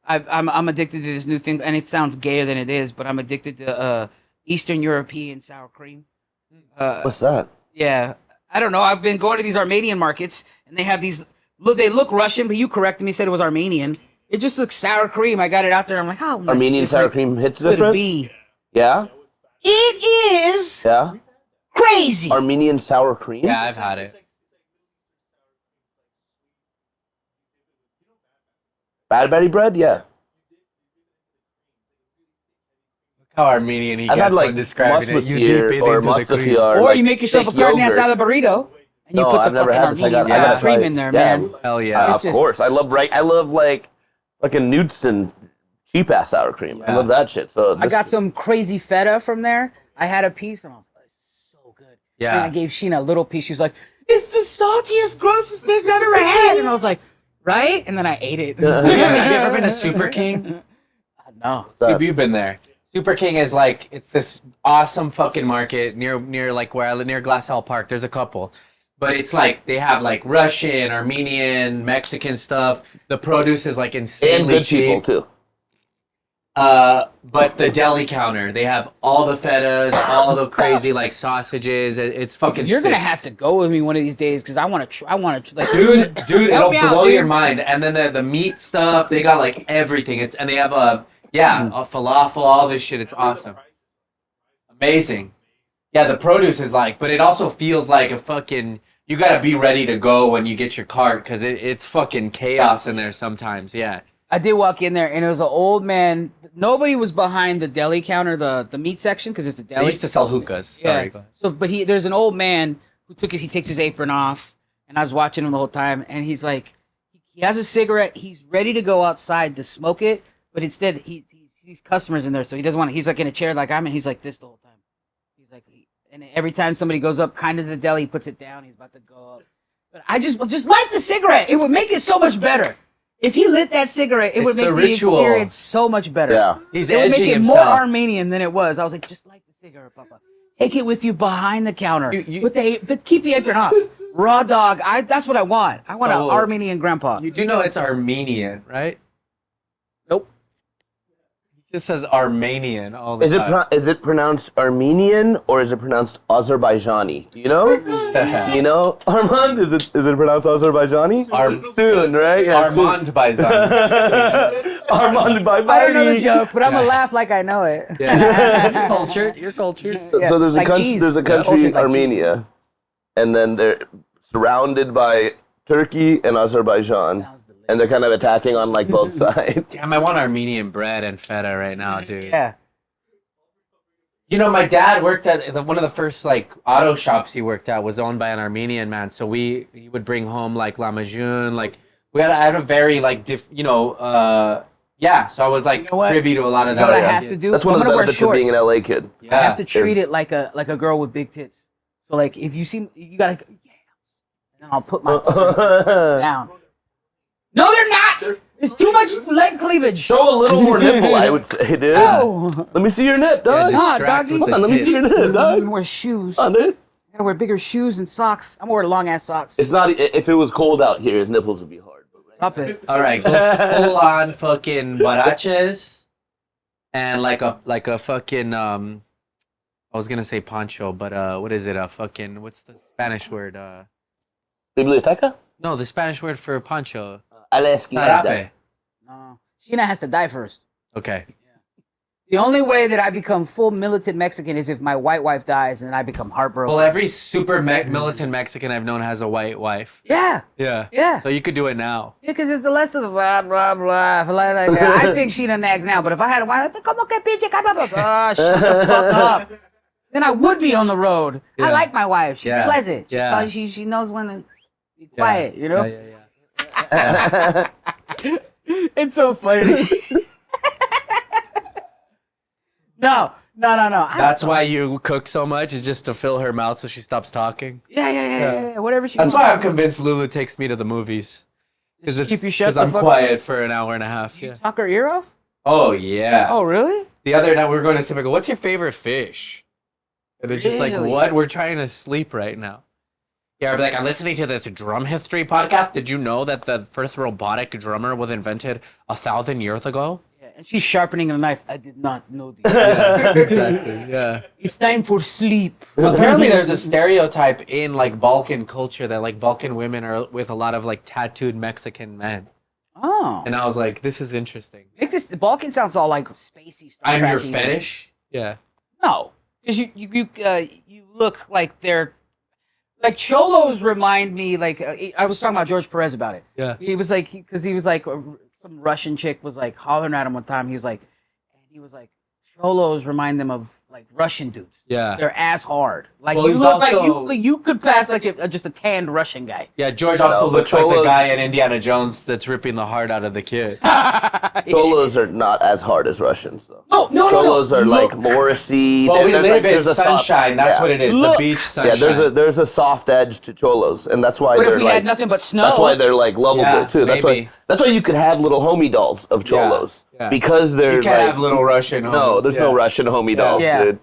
I'm addicted to this new thing, and it sounds gayer than it is, but I'm addicted to Eastern European sour cream. What's that? Yeah, I don't know. I've been going to these Armenian markets, and they have these. Look, they look Russian, but you corrected me, said it was Armenian. It just looks sour cream. I got it out there. I'm like, how much Armenian sour different cream hits could it different. be? Yeah, It is yeah. crazy. Armenian sour cream. Yeah, I've had it. Badberry bread. Yeah, Look how Armenian he I've gets had like when describing it. You musmasier deep it or into the cream. mustafiar. Or like you make yourself a thick carne yogurt. asada burrito, and you No, put the I've never fucking had this. I Armenian gotta sour try cream it. in there, Yeah. man. Hell yeah. Of course, I love like fucking newts and cheap ass sour cream. I Yeah. love that shit. So I got some crazy feta from there. I had a piece, and I was like, "This is so good." Yeah. And I gave Sheena a little piece. She was like, "It's the saltiest, grossest thing I've ever had." And I was like, "Right?" And then I ate it. Have you ever been to Super King? No. You've been there. Super King is like, it's this awesome fucking market near like where I live, near Glass Hall Park. There's a couple. But it's like, they have like Russian, Armenian, Mexican stuff. The produce is like insanely and good cheap. people too. But the deli counter, they have all the fetas, all the crazy like sausages. It's fucking You're sick. gonna have to go with me one of these days because I want to. I want to. Like, Dude, Help it'll me out, blow dude. your mind. And then the meat stuff, they got like everything. And they have a falafel, all this shit. It's awesome. Amazing. Yeah, the produce is like, but it also feels like a fucking, you gotta be ready to go when you get your cart because it's fucking chaos in there sometimes. Yeah. I did walk in there, and it was an old man. Nobody was behind the deli counter, the meat section, because it's a deli. They used to sell hookahs. Sorry. Go ahead. So, but there's an old man who he takes his apron off, and I was watching him the whole time, and he's like, he has a cigarette, he's ready to go outside to smoke it, but instead he's sees customers in there, so he doesn't want to. He's like in a chair like I'm in. He's like this the whole time. He's like, and every time somebody goes up kind of the deli, he puts it down. He's about to go up. But I just light the cigarette. It would make it so much better. If he lit that cigarette, it would make the experience so much better. Yeah. He's it would make edging it himself. more Armenian than it was. I was like, just light the cigarette, Papa. Take it with you behind the counter. Keep the apron off. Raw dog. That's what I want. I want an Armenian grandpa. You do know it's Armenian, right? Nope. It just says Armenian all the time. Is it pronounced Armenian or is it pronounced Azerbaijani? Do you know? You know, Armand, is it pronounced Azerbaijani? Soon, right? Yeah, Armand by Zan. Armand by I don't know the joke, but I'm gonna laugh like I know it. You're cultured. You're cultured. So there's like a country, cheese. there's a Yeah. country, Cultured like Armenia, and then they're surrounded by Turkey and Azerbaijan, and they're kind of attacking on like both sides. Damn, I want Armenian bread and feta right now, dude. Yeah. You know, my dad worked at one of the first like auto shops he worked at was owned by an Armenian man. So he would bring home like lamajun, like I had a very like yeah. So I was like privy to a lot of that. You know what I have to do? That's one I'm of the gonna wear benefits of being an shorts. LA kid. Yeah. I have to treat it like a girl with big tits. So like if you see you gotta go, yeah, and I'll put my down. No, they're not. There's too much leg cleavage. Show a little more nipple, I would say, dude. No. Let me see your nip, dog. Yeah, Nah, doggy. with the Let me see your tits. nip, I'm dog. gonna wear shoes. Come on, dude. I gotta wear bigger shoes and socks. I'm gonna wear long ass socks. It's not. If it was cold out here, his nipples would be hard. But right Stop it. All right, go full on fucking huaraches and like a fucking I was gonna say poncho, but what is it? Fucking what's the Spanish word? Biblioteca? No, the Spanish word for poncho. A la esquina. Sarape. No. Sheena has to die first. Okay. The only way that I become full militant Mexican is if my white wife dies and then I become heartbroken. Well, every super militant Mexican I've known has a white wife. Yeah. Yeah. Yeah. So you could do it now. Yeah, because it's the less of the blah, blah, blah. I think Sheena nags now, but if I had a wife, I'd be, como que pinche cabrón. Oh, shut the fuck up. Then I would be on the road. Yeah. I like my wife. She's Yeah. pleasant. Yeah. She knows when to be quiet, you know? Yeah. It's so funny. No. That's why you cook so much, is just to fill her mouth so she stops talking. Yeah. Whatever she That's wants. why I'm convinced Lulu takes me to the movies. Because I'm fuck quiet for an hour and a half. You Yeah. talk her ear off? Oh, yeah. Oh, really? The other night we were going to sleep. I go, what's your favorite fish? And it's just like, Really? what? We're trying to sleep right now. Yeah, I'd be like, I'm listening to this drum history podcast. Did you know that the first robotic drummer was invented 1,000 years ago? Yeah, and she's sharpening a knife. I did not know this. Exactly, yeah. It's time for sleep. Apparently there's a stereotype in like Balkan culture that like Balkan women are with a lot of like tattooed Mexican men. Oh. And I was like, this is interesting. The Balkan sounds all like spacey. Star I'm your Trek-y. fetish? Yeah. No, because you look like they're like cholos. Remind me like I was talking about George Perez about it. Yeah. He was like some Russian chick was like hollering at him one time. He was like cholos remind them of like Russian dudes. Yeah. They're ass hard. Like Well, you he's look also- like you could pass like just a tanned Russian guy. Yeah, George also No, but looks like the cholos- guy in Indiana Jones that's ripping the heart out of the kid. Cholos are not as hard as Russians, though. No. Cholos are Look. like Morrissey. Well, we There's live in there's a soft- sunshine. That's yeah. what it is. Look. The beach sunshine. Yeah, there's a soft edge to cholos, and that's why But they're if we like had nothing but snow, that's why they're like lovable Yeah, too. maybe. That's why you could have little homie dolls of cholos yeah. because they're You can't like have little Russian. no, homies. there's no Russian homie dolls, Yeah. dude.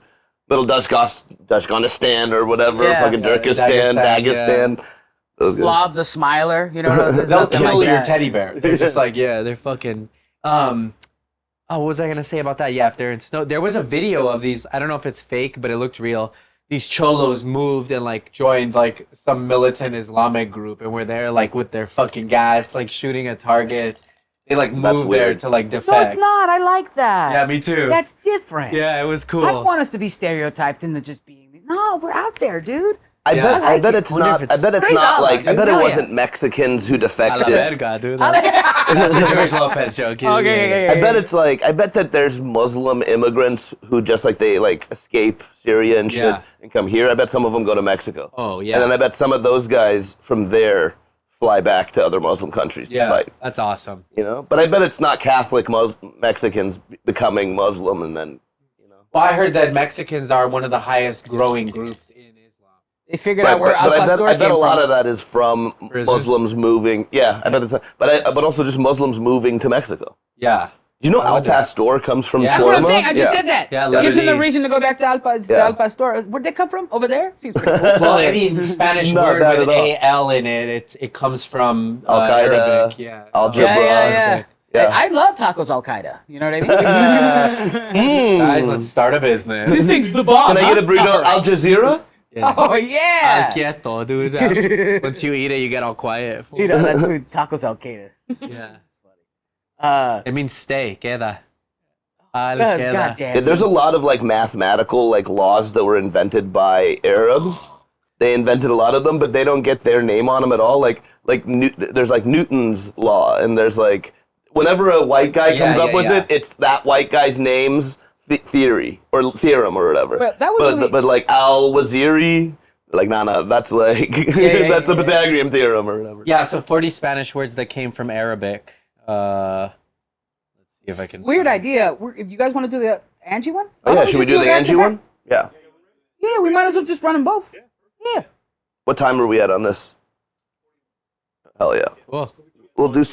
Little Dashganistan or whatever, Yeah. fucking Yeah, Turkestan, Dagestan, Dagestan. Those guys. Slav the Smiler. You know, there's They'll nothing kill like your that. teddy bear. They're just like, yeah, they're fucking. Oh, what was I gonna say about that? Yeah, if they're in snow, there was a video of these. I don't know if it's fake, but it looked real. These cholos moved and like joined like some militant Islamic group, and were there like with their fucking gas, like shooting at targets. They like That's moved there weird. to like No, defect. it's not. I like that. Yeah, me too. That's different. Yeah, it was cool. I don't want us to be stereotyped into just being. No, we're out there, dude. I Yeah. bet. I I bet it. it's Wonder not. if I it's- bet it's Praise not Allah, like. I dude. bet it Hell yeah. wasn't Mexicans who A la defected. verga, dude. That's a George Lopez joke. Okay. I bet it's like. I bet that there's Muslim immigrants who just like they like escape Syria and shit Yeah. and come here. I bet some of them go to Mexico. Oh, yeah. And then I bet some of those guys from there fly back to other Muslim countries to fight. That's awesome. You know, but I bet it's not Catholic Mexicans becoming Muslim and then. Well, I heard that Mexicans are one of the highest growing groups in Islam. They figured out where Al Pastor I bet came a lot from. of that is from Prison? Muslims moving. Yeah, I bet it's. But also just Muslims moving to Mexico. Yeah. You know, Al Pastor comes from Yeah. That's what I'm Shawarma? saying. I just said that. Yeah, Gives them the Lebanese. reason to go back to Al Pastor. Where'd they come from? Over there? Seems pretty cool. Well, any Spanish Not word bad with at all. AL in it comes from Al-Qaeda, Arabic. Yeah. Algebra. Yeah. Yeah. I love tacos Al Qaeda. You know what I mean? Guys, let's start a business. This thing's the bomb. Can I get a burrito Al Jazeera? Yeah. Oh yeah. Al quieto, dude. Once you eat it, you get all quiet. You know, that's what tacos Al Qaeda. Yeah. It means stay, queda. Al God queda. damn. There's a lot of like mathematical like laws that were invented by Arabs. They invented a lot of them, but they don't get their name on them at all. Like there's like Newton's law, and there's like whenever a white guy comes up with it, it's that white guy's name's theory or theorem or whatever. Well, that was really- but like Al-Waziri, like no, that's like that's the Pythagorean theorem or whatever. Yeah, so 40 Spanish words that came from Arabic. Let's see if I can. Weird idea. If you guys want to do the Angie one? Oh, yeah, Why don't should we just do the it Angie back-to-back? one? Yeah. Yeah, we might as well just run them both. Yeah. What time are we at on this? Hell yeah. Cool. We'll do.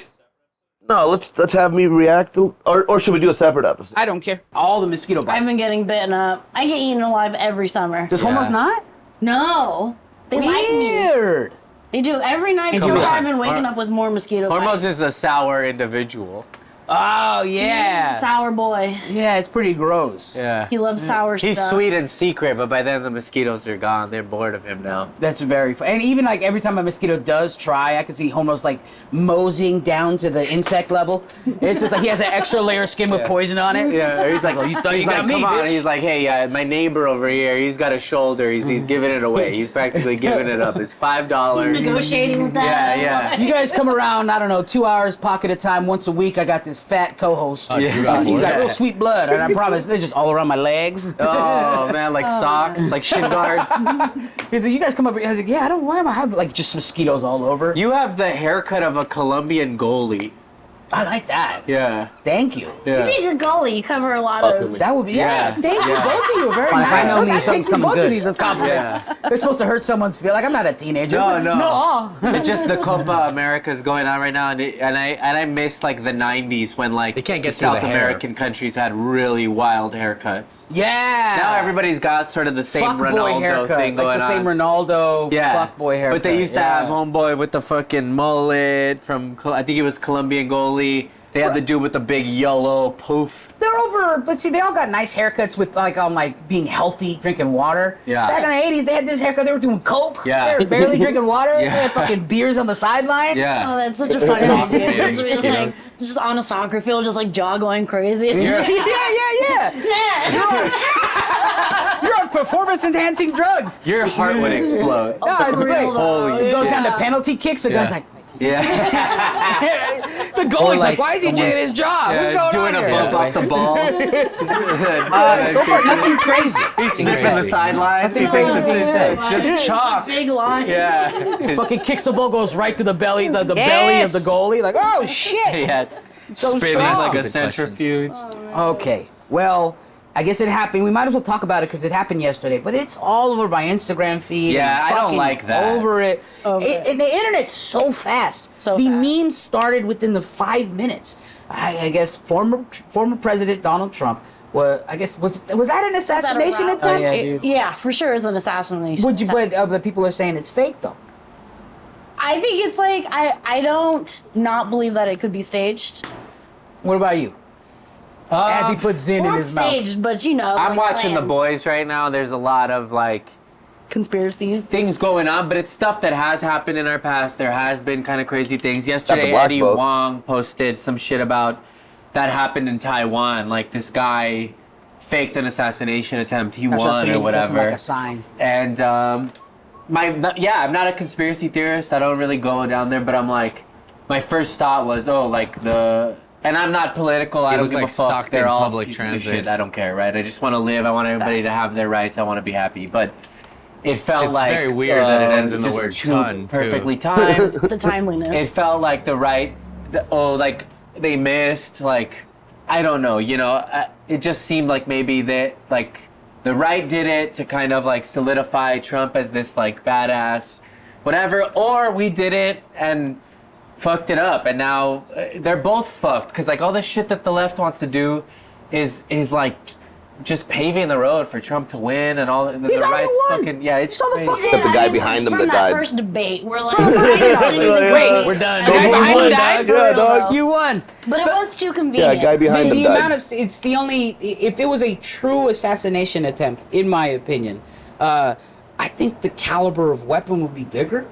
No, let's have me react to, or should we do a separate episode? I don't care. All the mosquito bites. I've been getting bitten up. I get eaten alive every summer. Does Hormoz not? No. They like me. Weird. They do. Every night so far I've been waking up with more mosquito Hormoz bites. is a sour individual. Oh yeah. Sour boy. Yeah, it's pretty gross. Yeah. He loves sour He's stuff. sweet in secret, but by then the mosquitoes are gone. They're bored of him now. That's very fun. And even like every time a mosquito does try, I can see Hormoz like moseying down to the insect level. It's just like he has an extra layer of skin with poison on it. Yeah, or he's like, Oh, you thought he's you got like, me, come on. bitch. He's like, hey, my neighbor over here, he's got a shoulder. He's giving it away. He's practically giving it up. It's $5. He's negotiating with that. Yeah. You guys come around, I don't know, 2 hours, pocket of time, once a week. I got this fat co-host. He's got real sweet blood, and I promise they're just all around my legs. Oh man, like socks, like shin guards. He's like, you guys come over here. I was like, yeah, I don't. Why am I have like just mosquitoes all over? You have the haircut of a Colombian goalie. I like that. Yeah. Thank you. Yeah. You'd be a good goalie. You cover a lot of... That would be Thank you, Yeah. both of you. Very Fine, nice. if I know me, I something's take you coming both good. of these as compliments. Yeah. They're supposed to hurt someone's feel. Like I'm not a teenager. No. It's just the Copa America is going on right now, and I miss like the '90s when like They can't get the through South the hair. American countries had really wild haircuts. Yeah. Now everybody's got sort of the same fuck boy Ronaldo haircut, thing going like the on. same Ronaldo fuck boy haircut. But they used to have homeboy with the fucking mullet from I think it was Colombian goalie. They had the dude with the big yellow poof. They're over. But see, they all got nice haircuts with like on like being healthy, drinking water. Yeah. Back in the '80s, they had this haircut. They were doing coke. Yeah. They were barely drinking water. Yeah. They had fucking beers on the sideline. Yeah. Oh, that's such a funny idea. Just being like, just on a soccer field, just like jaw going crazy. yeah. Yeah. You're on performance enhancing drugs. Your heart would explode. No, it's For great. real, though. Holy It goes shit. down to penalty kicks. The guy's like, Yeah. the goalie's like, like why is he doing his job? What's going Doing on a here? bump off the ball. So far, nothing crazy. He's sniffing the sideline. Nothing crazy being said. Just chalk. Big line. Yeah. Fucking kicks the ball, goes right to the belly, the belly of the goalie. Like, oh shit. Yeah. So Spinning strong. like a Good centrifuge. Okay, well, I guess it happened. We might as well talk about it because it happened yesterday. But it's all over my Instagram feed. Yeah, and I'm I don't fucking like that. Over it. Over it. And the internet's so fast. So the fast. memes started within the 5 minutes. I guess former President Donald Trump. Was that an assassination route? attempt? yeah, dude. Yeah, for sure it's an assassination. But the people are saying it's fake though. I think it's like, I don't not believe that it could be staged. What about you? As he puts Zin in Not his mouth. staged, but you know. I'm like watching The planned. Boys right now. There's a lot of like Conspiracies. things going on, but it's stuff that has happened in our past. There has been kind of crazy things. Yesterday, black Eddie vote. Wong posted some shit about that happened in Taiwan. Like this guy faked an assassination attempt. He That's just won to or me just whatever. like a sign. And I'm not a conspiracy theorist. I don't really go down there, but I'm like, my first thought was, and I'm not political. I don't look give like a fuck. Stockton They're all Public pieces of Transit. shit. I don't care, right? I just want to live. I want everybody to have their rights. I want to be happy. But it felt It's like very weird that it ends in the just word too ton, too. perfectly timed. The timeliness. It felt like like they missed, like, I don't know, it just seemed like maybe that, like, the right did it to kind of like solidify Trump as this like badass whatever, or we did it and fucked it up, and now they're both fucked, because like all the shit that the left wants to do is like just paving the road for Trump to win, and all the already right's won. fucking it's saw the crazy. fucking- Except the guy behind them from that died. First debate, we're like, Great. We're done. The guy behind him died. Yeah, dog. You won. but it was too Yeah, convenient. guy behind The him died. amount of it's the only if it was a true assassination attempt, in my opinion, I think the caliber of weapon would be bigger.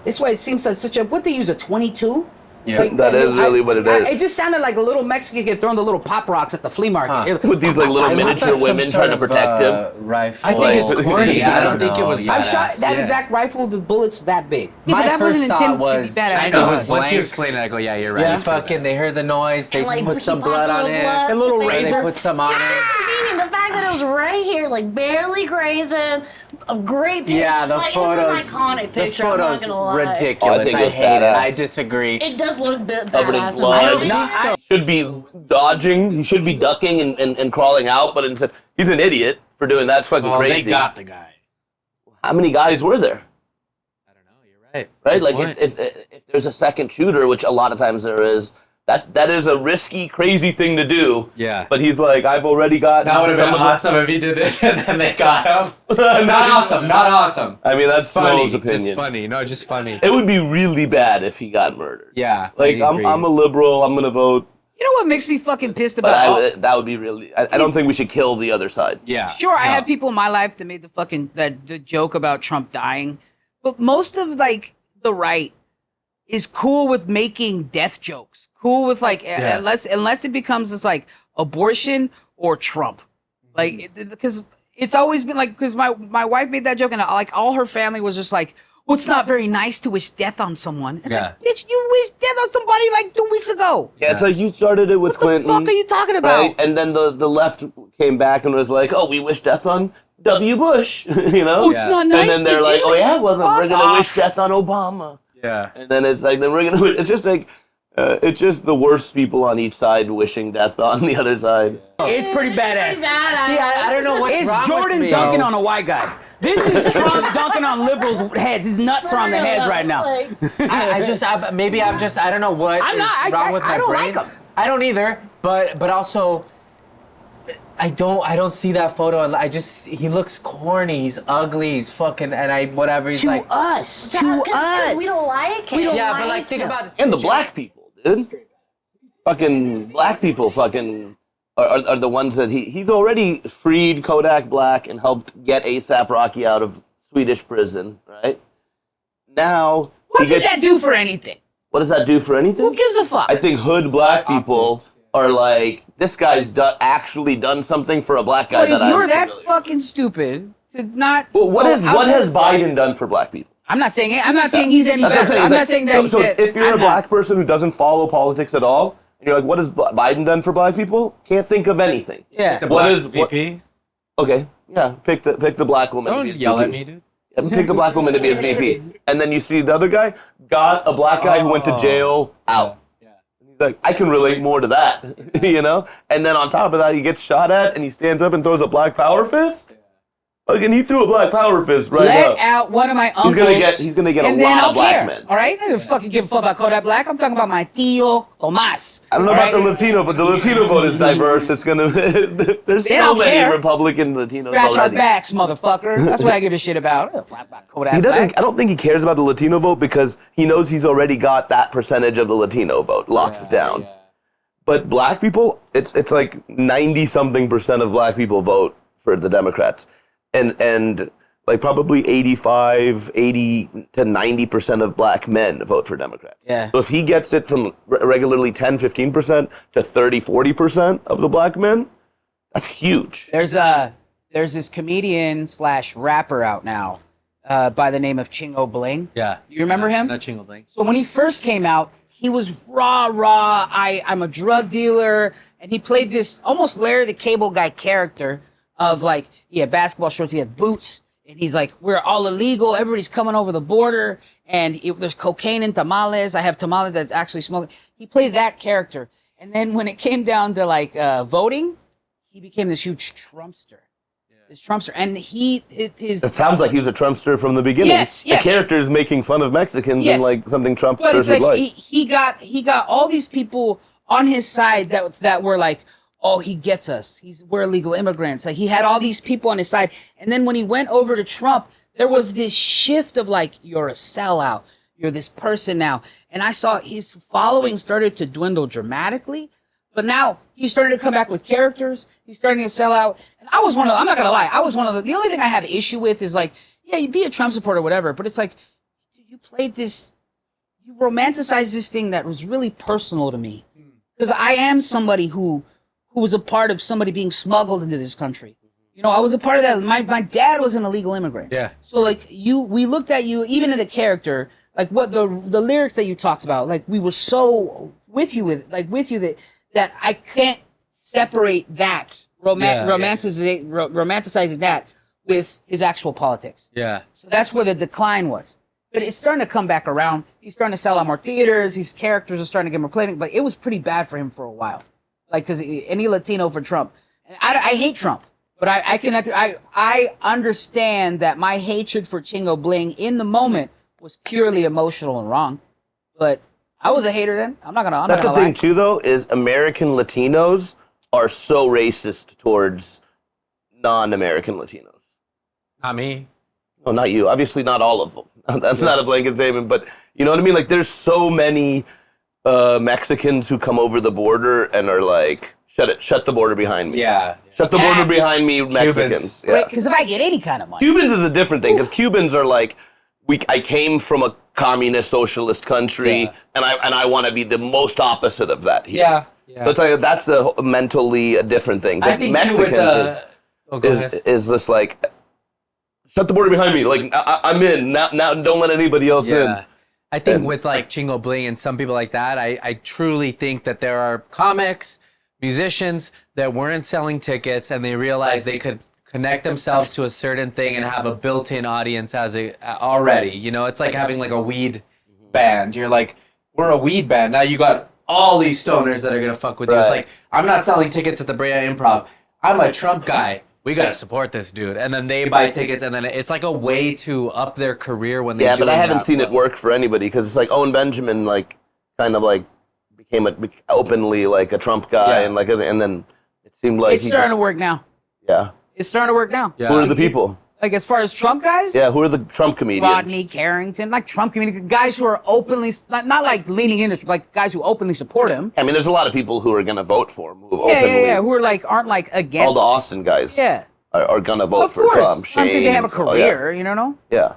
This way, it seems like such a what they use a 22. Yeah. That is really what it is. It just sounded like a little Mexican kid throwing the little pop rocks at the flea market. With these like little I hope miniature that's some women sort trying to of, protect him. Rifle. I think it's corny. I don't think it know. was Yeah. I've shot that Yeah. exact rifle. The bullets that big. Yeah, My but that first wasn't thought intended to was be badass. I know, It it was was once you blanks. explain it, I go, yeah, you're right. Yeah, it's pretty fucking. bad. They heard the noise. They And, like, put he some popped blood a on little it. blood. A little They razor. Put some on it. Meaning the fact that it was right here, like barely grazing, a great picture. Yeah, the like, photos. It's an iconic picture. The I'm photos not gonna lie. ridiculous. Oh, I think I it was hate it. badass. I disagree. It does look a bit Covered in badass. blood. In my opinion. Should be dodging. He should be ducking and crawling out, but instead he's an idiot for doing that. It's fucking Well, crazy. they got the guy. How many guys were there? I don't know. You're right. Right? Good Like point. if there's a second shooter, which a lot of times there is, that is a risky, crazy thing to do. Yeah. But he's like, I've already got. That would have some been of the- awesome if he did this and then they got him. Not awesome. Not awesome. I mean, that's Funny. Snow's opinion. Just funny. No, just funny. It would be really bad if he got murdered. Yeah. Like I agree. I'm a liberal. I'm gonna vote. You know what makes me fucking pissed But about? that would be really. I don't think we should kill the other side. Yeah. Sure, I No. had people in my life that made the joke about Trump dying, but most of like the right is cool with making death jokes. Cool with like unless it becomes this like abortion or Trump, like because it's always been like because my wife made that joke and like all her family was just like, well, it's not very nice to wish death on someone. It's like, bitch, you wished death on somebody like 2 weeks ago. Yeah, it's like you started it with What Clinton. the fuck are you talking about? Right? And then the left came back and was like, oh, we wish death on W. Bush, you know? Oh, it's not nice. And then they're to like, do. oh yeah, well then we're Fuck gonna off. wish death on Obama. Yeah. And then it's like, then we're gonna. It's just like, it's just the worst people on each side wishing death on the other side. It's pretty badass. See, I don't know what's It's wrong Jordan with me. dunking on a white guy. This is Trump dunking on liberals' heads. His nuts are on their heads right now. Maybe I'm just I don't know what I'm is not- wrong with my I don't brain. like him. I don't either, but also I don't see that photo and he looks corny, he's ugly, he's fucking whatever he's To like us. To Because us. we don't like him. yeah, but like think about it. And the black people, dude. Fucking black people, fucking. Are the ones that he's already freed Kodak Black and helped get ASAP Rocky out of Swedish prison, right? Now What he does gets- that do for anything? What does that do for anything? Who gives a fuck? I think hood black people are like, this guy's actually done something for a black guy But if that you're I'm that familiar with. fucking stupid to not. Well, what go has outside- Biden done for black people? I'm not saying it. I'm not saying he's any That's what I'm better. saying. I'm It's not like- saying that he's so it. if you're I'm a not. black person who doesn't follow politics at all, and you're like, what has Biden done for black people? Can't think of anything. Yeah. The What black is- what- VP? Okay, yeah, pick the black woman. to Don't be his yell VP. at me, dude. Yeah, pick the black woman to be his VP. And then you see the other guy got a black guy who went to jail out. Yeah. He's like, I can relate more to that, you know? And then on top of that, he gets shot at and he stands up and throws a black power fist. Again, he threw a black power fist right Let up. out one of my uncles. He's gonna get a and then lot I'll of black care. men. All right, I don't fucking give a fuck about Kodak Black. I'm talking about my tío Tomas. I don't know all about the right? Latino, but the Latino vote is diverse. It's gonna. There's They so don't many care. Republican Latinos Scratch our already. backs, motherfucker. That's what I give a shit about. I don't fuck about Kodak He Black. doesn't. I don't think he cares about the Latino vote because he knows he's already got that percentage of the Latino vote locked down. Yeah. But black people, it's like 90-something% of black people vote for the Democrats, and like probably 80 to 90% of black men vote for Democrats. Yeah. So if he gets it from regularly 10-15% to 30-40% of the black men, that's huge. There's this comedian / rapper out now by the name of Chingo Bling. Yeah. You remember him? Not Chingle Bling. So when he first came out, he was raw. I'm a drug dealer, and he played this almost Larry the Cable Guy character of like he had basketball shorts, he had boots, And he's like, we're all illegal. Everybody's coming over the border. And there's cocaine in tamales. I have tamales that's actually smoking. He played that character. And then when it came down to like voting, he became this huge Trumpster. This Trumpster. And It sounds like he was a Trumpster from the beginning. Yes. The character is making fun of Mexicans and like something Trumpsters But it's would like, like. he got all these people on his side that were like, oh, he gets us. We're illegal immigrants. Like he had all these people on his side. And then when he went over to Trump, there was this shift of like, you're a sellout. You're this person now. And I saw his following started to dwindle dramatically. But now he's starting to come back with characters. He's starting to sell out. And I'm not going to lie. The only thing I have issue with is like, yeah, you be a Trump supporter or whatever. But it's like, you romanticized this thing that was really personal to me. Because I am somebody who was a part of somebody being smuggled into this country. You know, I was a part of that. My dad was an illegal immigrant. Yeah. So like we looked at you, even in the character, like what the lyrics that you talked about, like we were so with you that I can't separate that romanticizing that with his actual politics. Yeah. So that's where the decline was. But it's starting to come back around. He's starting to sell out more theaters. These characters are starting to get more playing. But it was pretty bad for him for a while. Like, because any Latino for Trump. And I hate Trump. But I understand that my hatred for Chingo Bling in the moment was purely emotional and wrong. But I was a hater then. I'm not gonna lie. That's the thing too, though, is American Latinos are so racist towards non-American Latinos. Not me. No, not you. Obviously, not all of them. That's not a blanket statement, but you know what I mean? Like, there's so many Mexicans who come over the border and are like, shut the border behind me. Yeah. Shut the border behind me, Mexicans. Yeah. Because if I get any kind of money. Cubans is a different thing, because Cubans are like, I came from a communist socialist country, and I want to be the most opposite of that here. Yeah. So it's like, that's mentally a different thing. But I think Mexicans is this like, shut the border behind me. Like, I'm in. Now don't let anybody else in. I think with like Chingo Bling and some people like that, I truly think that there are comics, musicians that weren't selling tickets and they realized they could connect themselves to a certain thing and have a built-in audience already. You know, it's like having like a weed band. You're like, we're a weed band. Now you got all these stoners that are going to fuck with you. It's like, I'm not selling tickets at the Brea Improv. I'm a Trump guy. We got to support this dude. And then they buy tickets, and then it's like a way to up their career when they do. Yeah, but I haven't seen it work for anybody, because it's like Owen Benjamin, like, kind of like became openly like a Trump guy, and like, and then it seemed like it's starting to work now. Yeah. It's starting to work now. Yeah. Who are the people? Like, as far as Trump guys? Yeah, who are the Trump comedians? Rodney Carrington, like Trump comedians, guys who are openly, not like leaning into, like guys who openly support him. I mean, there's a lot of people who are going to vote for him. Who Who are like, aren't like against. All the Austin guys are going to vote for Trump. I'm saying they have a career, you know? Yeah.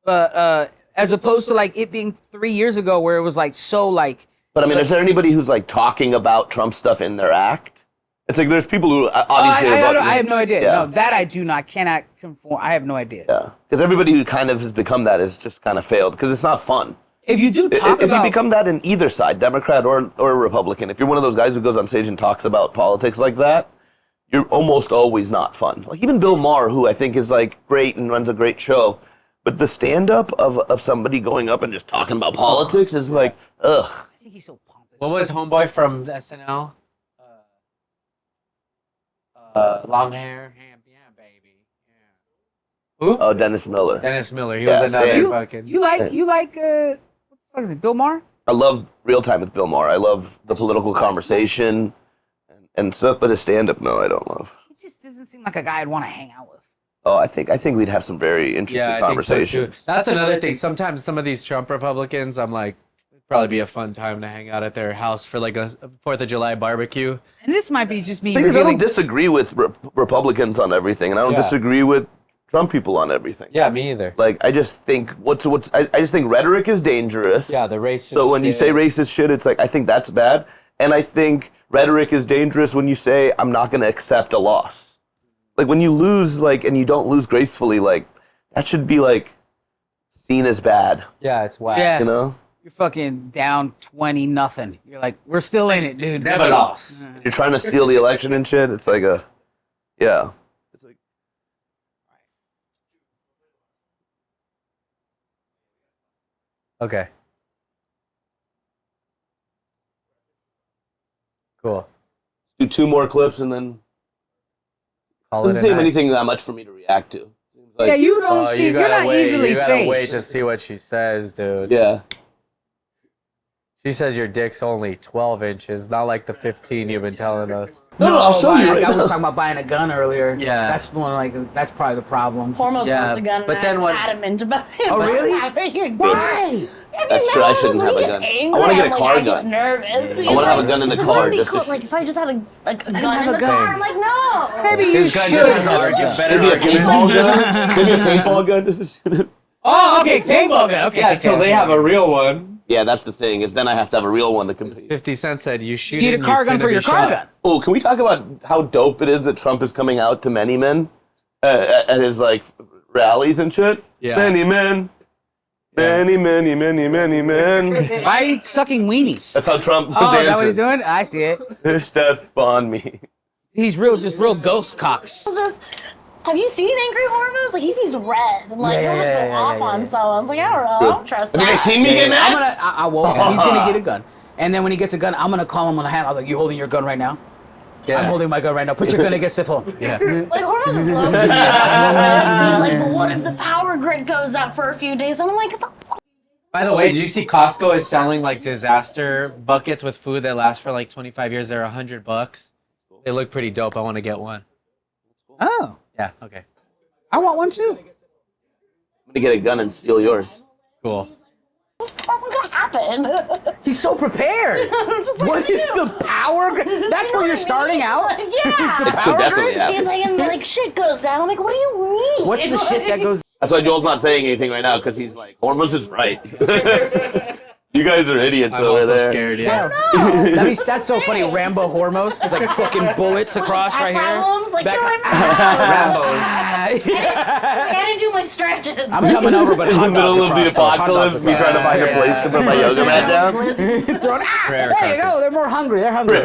But as opposed to like it being 3 years ago where it was like so like. But I mean, is there anybody who's like talking about Trump stuff in their act? It's like there's people who obviously. I have no idea. Yeah. No, that I do not, cannot conform. I have no idea. Yeah, because everybody who kind of has become that has just kind of failed, because it's not fun. If you do talk if you become that in either side, Democrat or Republican, if you're one of those guys who goes on stage and talks about politics like that, you're almost always not fun. Like even Bill Maher, who I think is like great and runs a great show, but the stand-up of somebody going up and just talking about politics is like, ugh. I think he's so pompous. What was Homeboy from SNL? Long hair, yeah, baby. Yeah. Who? Oh, Dennis Miller. Dennis Miller. He was another You fucking. like what the fuck is it? Bill Maher? I love Real Time with Bill Maher. I love the political conversation and stuff, but his stand-up, no, I don't love. He just doesn't seem like a guy I'd want to hang out with. Oh, I think we'd have some very interesting conversations. I think so too. That's another thing. Sometimes some of these Trump Republicans, I'm like, it'd probably be a fun time to hang out at their house for like a 4th of July barbecue. And this might be just me. The thing is, I don't disagree with Republicans on everything, and I don't disagree with Trump people on everything. Yeah, me either. Like, I just think I just think rhetoric is dangerous. Yeah, the racist. So when you say racist shit, it's like, I think that's bad, and I think rhetoric is dangerous when you say I'm not going to accept a loss. Like when you lose, like, and you don't lose gracefully, like that should be like seen as bad. Yeah, it's whack. Yeah. You know. You're fucking down 20-0. You're like, we're still in it, dude. Never lost. You're trying to steal the election and shit. It's like it's like. Okay. Cool. Do 2 more clips and then. Call it Doesn't a seem night. anything that much for me to react to. Seems like, Yeah, you don't seem. You're not easily You gotta wait phased. to see what she says, dude. Yeah. She says your dick's only 12 inches, not like the 15 you've been telling us. No, I'll show you right I was now. talking about buying a gun earlier. Yeah. That's more like that's probably the problem. Hormoz Yeah, wants a gun, but and then I'm what- adamant about it. Oh, really? Why? That's true, I shouldn't have a gun. I wanna get a car gun. Nervous. I want to have a gun in the car Be just cool. to. Like if I just had a gun in have the a gun. car, I'm like, no. Maybe you His gun should. doesn't work. You better Maybe a not give it. paintball gun. Maybe a paintball gun just to shoot it. Oh, okay, paintball gun. Okay, Yeah, okay, until okay. they have a real one. Yeah, that's the thing. Is then I have to have a real one to compete. 50 Cent said you shoot You need it a and car gun finna for be your car shot. gun. Oh, can we talk about how dope it is that Trump is coming out to many men at his like rallies and shit? Yeah. Many men. Many, many, many, many men. Why are you sucking weenies? That's how Trump Oh, is that what he's dances. doing? I see it. This death spawned me. He's just real ghost cocks. Just, have you seen Angry Hormoz? Like he sees red. Like he'll just go off on someone. It's like I don't know. I don't trust Have you that. guys seen me get I'm mad? I won't. He's gonna get a gun, and then when he gets a gun, I'm gonna call him on the hand. I'm like, "You holding your gun right now?" Yeah. I'm holding my gun right now. Put your gun against the phone. Yeah. Like Hormoz is low. He's like, but what if the power grid goes out for a few days? And I'm like, what the By the way, did you see Costco is selling like disaster buckets with food that last for like 25 years? They're $100. They look pretty dope. I want to get one. Oh, Yeah. Okay. I want one too. I'm gonna get a gun and steal yours. Cool. That's not gonna happen. He's so prepared. I'm just like, What if the power grid? That's where you're starting out. Yeah. Could definitely happen. He's like, and like shit goes down. I'm like, what do you mean? What's the shit that goes? That's why Joel's not saying anything right now because he's like, Hormoz is right. You guys are idiots I'm over also there. scared. Yeah. That's so funny. Rambo Hormoz is like fucking bullets across right here. Problems, like, Back- get away from me. Rambo. Like, I didn't do my stretches. I'm coming over, but In the hot dogs middle of the across, hot dogs apocalypse, me across. trying to find a place to put my yoga mat down. Throwing, Prayer there you carpet. go. They're more hungry. They're hungry.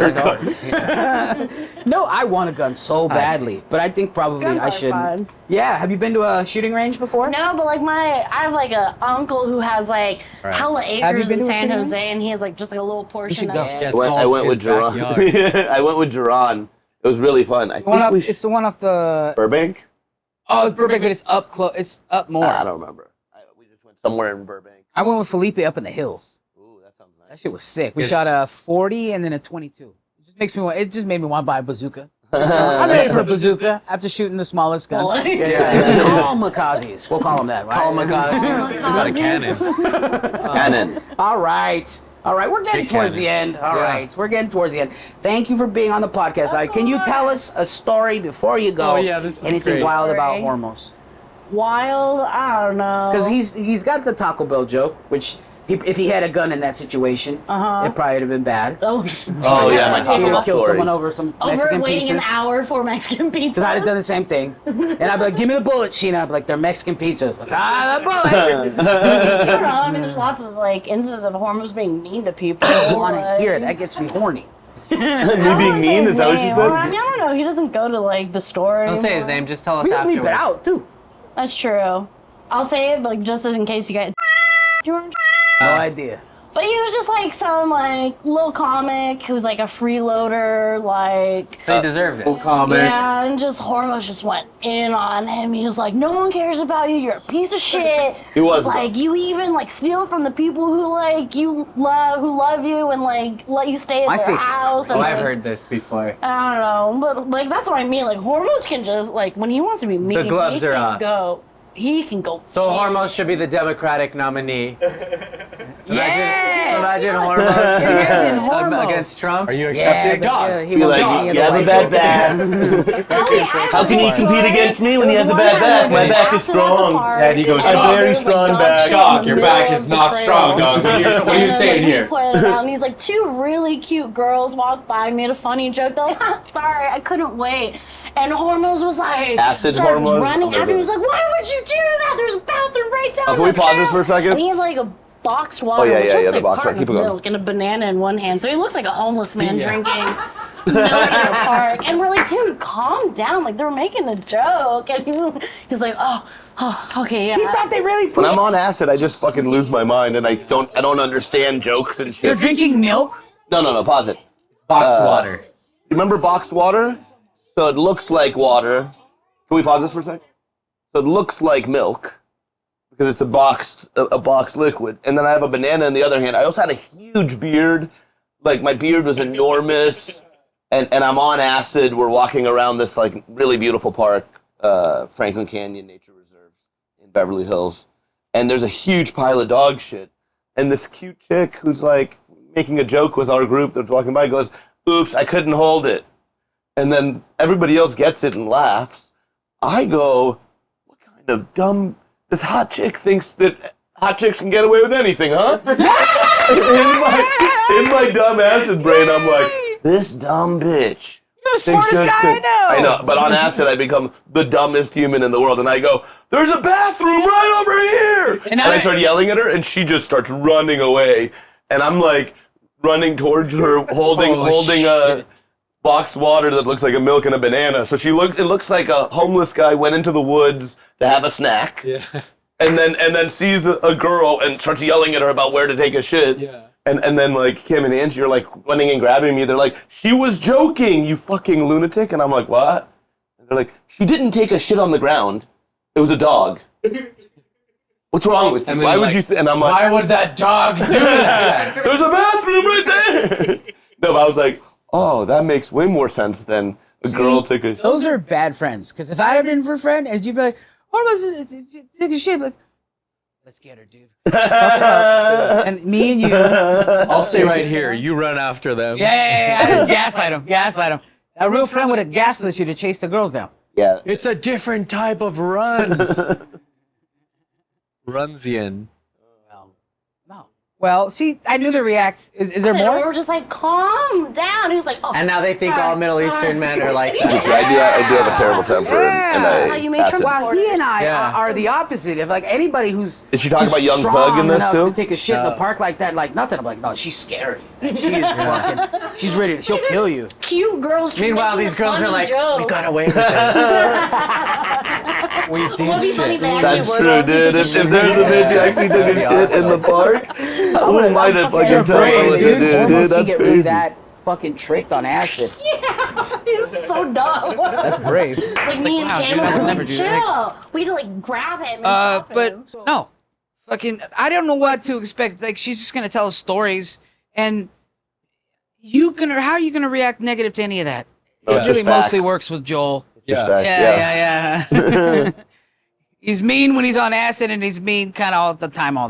No, I want a gun so badly, but I think probably Guns I are shouldn't. fun. Yeah, have you been to a shooting range before? No, but like I have like a uncle who has like hella Have you acres been in to a San shooting Jose, and he has like just like a little portion should of go. it. Yeah, I went, called with his Jerron. backyard. I went with Jerron. It was really fun. I The one think off, we it's the one off the. Burbank? Oh, it's Burbank, but it's up close. It's up more. I don't remember. We just went somewhere in Burbank. I went with Felipe up in the hills. Ooh, that sounds nice. That shit was sick. We Yes. shot a 40 and then a 22. It just made me want to buy a bazooka. I'm ready for a bazooka after shooting the smallest gun. Call them Makazis. We'll call them that, right? Oh my god. You got a cannon. Cannon. All right. We're getting Big towards cannon. the end. All Yeah. right. We're getting towards the end. Thank you for being on the podcast. Can you tell us a story before you go? Oh, yeah, this is Anything great. wild about Story. Hormoz? Wild, I don't know. Because he's got the Taco Bell joke, which if he had a gun in that situation, it probably would have been bad. Oh, yeah, my He Taco would Bell have killed story. someone over some Over Mexican waiting an pizzas. hour for Mexican pizza. Because I'd have done the same thing. And I'd be like, give me the bullets, Sheena. I'd be like, they're Mexican pizzas. Like, the bullets. I don't know. I mean, there's lots of like instances of Hormoz being mean to people. I want to like- hear it. That gets me horny. Me I being don't wanna say mean? his Is that what you name. said? Or, I mean, I don't know. He doesn't go to like the store. Don't say his anymore. name. Just tell us We can bleep afterwards. it out, too. That's true. I'll say it, but like, just in case you guys. Do you remember? No idea. But he was just like some like little comic who's like a freeloader, like So he deserved it. yeah, and just Hormoz just went in on him. He was like, "No one cares about you. You're a piece of shit." He was, like, you even like steal from the people who like you love, who love you, and like let you stay at My their face is house. Oh, and, I've like, heard this before. I don't know, but like that's what I mean. Like Hormoz can just like when he wants to be mean, The gloves he are can off. go. He can go. So in. Hormoz should be the Democratic nominee. Yes! Imagine Hormoz Imagine Hormoz. against Trump. Are you Yeah, accepting? but Dog. yeah, he Be won't like, do any you of the have a white bad folk. back. How can he compete against me when he has a bad back? My back is strong. Yeah, and you go, I have very strong back. Dog, your back is not strong, dog. What are you saying here? And these like two really cute girls walked by, made a funny joke. They're like, sorry, I couldn't wait. And Hormoz was like, Acid started Hormoz? running Oh my after. He was God. like, why would you do that? There's a bathroom right down Can we the pause this trail." for a second? And he had like a boxed water, Oh, yeah, which yeah, looks yeah, the like boxed water. carton Keep of it going. milk and a banana in one hand. So he looks like a homeless man drinking milk in a park. And we're like, dude, calm down. Like, they were making a joke. And he was like, oh, Oh, okay, yeah. He thought they really put. When I'm on acid, I just fucking lose my mind, and I don't understand jokes and You're shit. drinking milk. No, pause it. Boxed water. Remember boxed water? So it looks like water. Can we pause this for a sec? So it looks like milk because it's a boxed liquid. And then I have a banana in the other hand. I also had a huge beard. Like my beard was enormous. And I'm on acid. We're walking around this like really beautiful park, Franklin Canyon Nature Reserve in Beverly Hills. And there's a huge pile of dog shit. And this cute chick who's like making a joke with our group that's walking by goes, "Oops, I couldn't hold it." And then everybody else gets it and laughs. I go, "What kind of dumb, this hot chick thinks that hot chicks can get away with anything, huh?" in my dumb acid brain, I'm like, this dumb bitch. You're the smartest guy I know. I know, but on acid, I become the dumbest human in the world. And I go, "There's a bathroom right over here." And I start yelling at her, and she just starts running away. And I'm like running towards her, holding a boxed water that looks like a milk and a banana. So it looks like a homeless guy went into the woods to have a snack. Yeah. And then sees a girl and starts yelling at her about where to take a shit. Yeah. And then like Kim and Angie are like running and grabbing me. They're like, "She was joking, you fucking lunatic." And I'm like, "What?" And they're like, "She didn't take a shit on the ground. It was a dog. What's wrong with you? Why would you?" And I'm like, "Why would that dog do that?" "There's a bathroom right there." No, but I was like, "Oh, that makes way more sense than a girl took a shit." Those are bad friends. Because if I had been for friend, and you'd be like, "Hormoz, take a shit," like, let's get her, dude. And me and you. I'll stay right here. You run after them. Yeah. Gaslight him. A real friend would have gaslit you to chase the girls down. Yeah. It's a different type of runs. Runsian. No. Well, see, I knew the reacts. Is there We more? were just like, calm down. He was like, oh. And now they think sorry, all Middle Eastern men are like that. I do have a terrible temper. And That's how you make acid. trouble. Well, he and I Yeah. are the opposite. If like anybody who's Is she talking who's about Young strong Thug in this enough too? to take a shit in the park like that, like nothing. I'm like, no, she's scary. She is fucking. She's ready. She'll kill you. Cute girls. Meanwhile, making these girls funny are like, jokes. "We got away with this. We It would be did funny shit." if I actually That's were true, the ones who dude. took a If shit. there's a bitch who actually took a shit in the park, who might have fucking told me, dude? Hormoz can That's get really crazy. that fucking tricked on acid. He was so dumb. That's brave. It's like me and wow, Cam dude, I would were never like, do that. chill. We had to like grab him and stop But him. no, fucking, I don't know what to expect. Like, she's just gonna tell us stories, and how are you gonna react negative to any of that? No, It it's really just facts. mostly works with Joel. Just facts, Yeah. He's mean when he's on acid, and he's mean kind of all the time. Oh,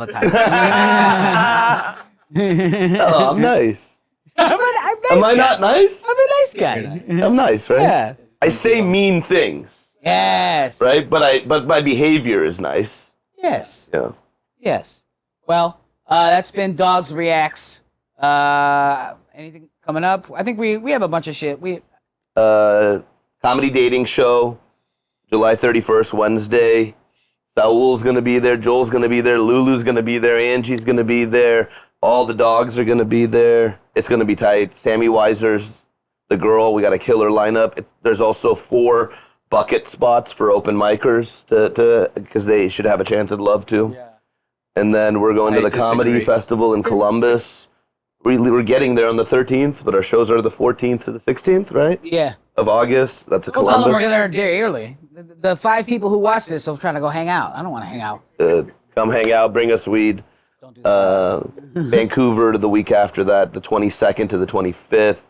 I'm nice. I'm a nice Am I guy. not nice? I'm a nice guy. I'm nice, right? Yeah. I say mean things, Yes. right? But my behavior is nice. Yes. Yeah. Yes. Well, that's been Dogs Reacts. Anything coming up? I think we have a bunch of shit. Comedy dating show, July 31st, Wednesday. Saul's gonna be there. Joel's gonna be there. Lulu's gonna be there. Angie's gonna be there. All the dogs are gonna be there. It's gonna be tight. Sammy Weiser's the girl. We got a killer lineup. There's also 4 bucket spots for open micers because they should have a chance. I'd love to. Yeah. And then we're going to the comedy festival in Columbus. We're getting there on the 13th, but our shows are the 14th to the 16th, right? Yeah. Of August. That's a We'll tell them we're Columbus. there early. The 5 people who watch this are trying to go hang out. I don't want to hang out. Come hang out. Bring us weed. Don't do that. Vancouver to the week after that, the 22nd to the 25th.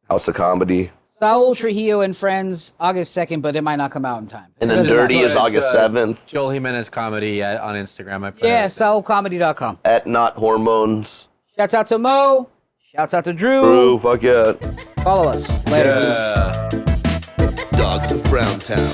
House of Comedy. Saul Trujillo and Friends, August 2nd, but it might not come out in time. And then Dirty is August 7th Joel Jimenez Comedy on Instagram. I put Yeah, it. saulcomedy.com. at Not Hormones. Shouts out to Mo. Shouts out to Drew. Brew, fuck yeah. Follow us. Later. Yeah. Dogs of Browntown.